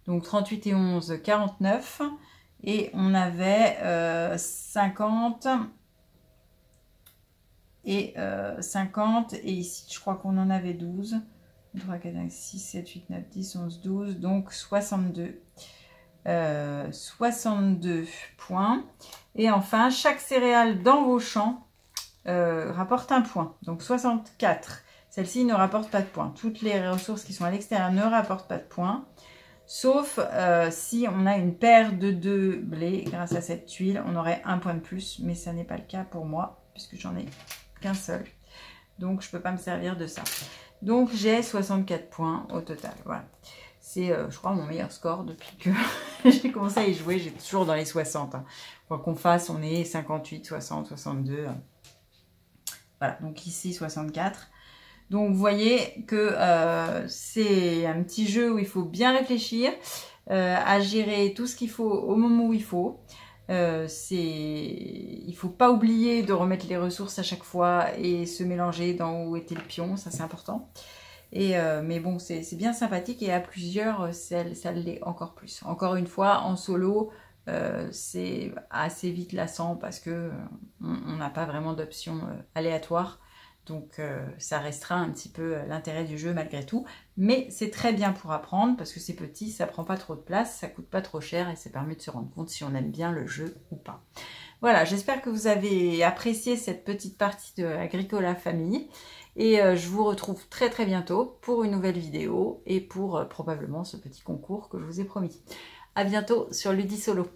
Donc 38 et 11, 49. Et on avait 50 et 50. Et ici, je crois qu'on en avait 12. 3, 4, 5, 6, 7, 8, 9, 10, 11, 12. Donc 62. 62 points. Et enfin, chaque céréale dans vos champs rapporte 1 point. Donc 64. Celle-ci ne rapporte pas de points. Toutes les ressources qui sont à l'extérieur ne rapportent pas de points. Sauf si on a une paire de 2 blés, grâce à cette tuile, on aurait 1 point de plus, mais ça n'est pas le cas pour moi, puisque j'en ai qu'un seul. Donc, je ne peux pas me servir de ça. Donc, j'ai 64 points au total. Voilà. C'est, je crois, mon meilleur score depuis que j'ai commencé à y jouer. J'ai toujours dans les 60. Hein. Quoi qu'on fasse, on est 58, 60, 62. Voilà, donc ici, 64. Donc, vous voyez que c'est un petit jeu où il faut bien réfléchir à gérer tout ce qu'il faut au moment où il faut. Il ne faut pas oublier de remettre les ressources à chaque fois et se mélanger dans où était le pion, ça c'est important. Mais bon, c'est bien sympathique et à plusieurs, ça l'est encore plus. Encore une fois, en solo, c'est assez vite lassant parce que on n'a pas vraiment d'options aléatoires. Donc, ça restera un petit peu l'intérêt du jeu malgré tout. Mais c'est très bien pour apprendre parce que c'est petit, ça prend pas trop de place, ça coûte pas trop cher et ça permet de se rendre compte si on aime bien le jeu ou pas. Voilà, j'espère que vous avez apprécié cette petite partie de Agricola Famille. Et je vous retrouve très très bientôt pour une nouvelle vidéo et pour probablement ce petit concours que je vous ai promis. À bientôt sur Ludisolo.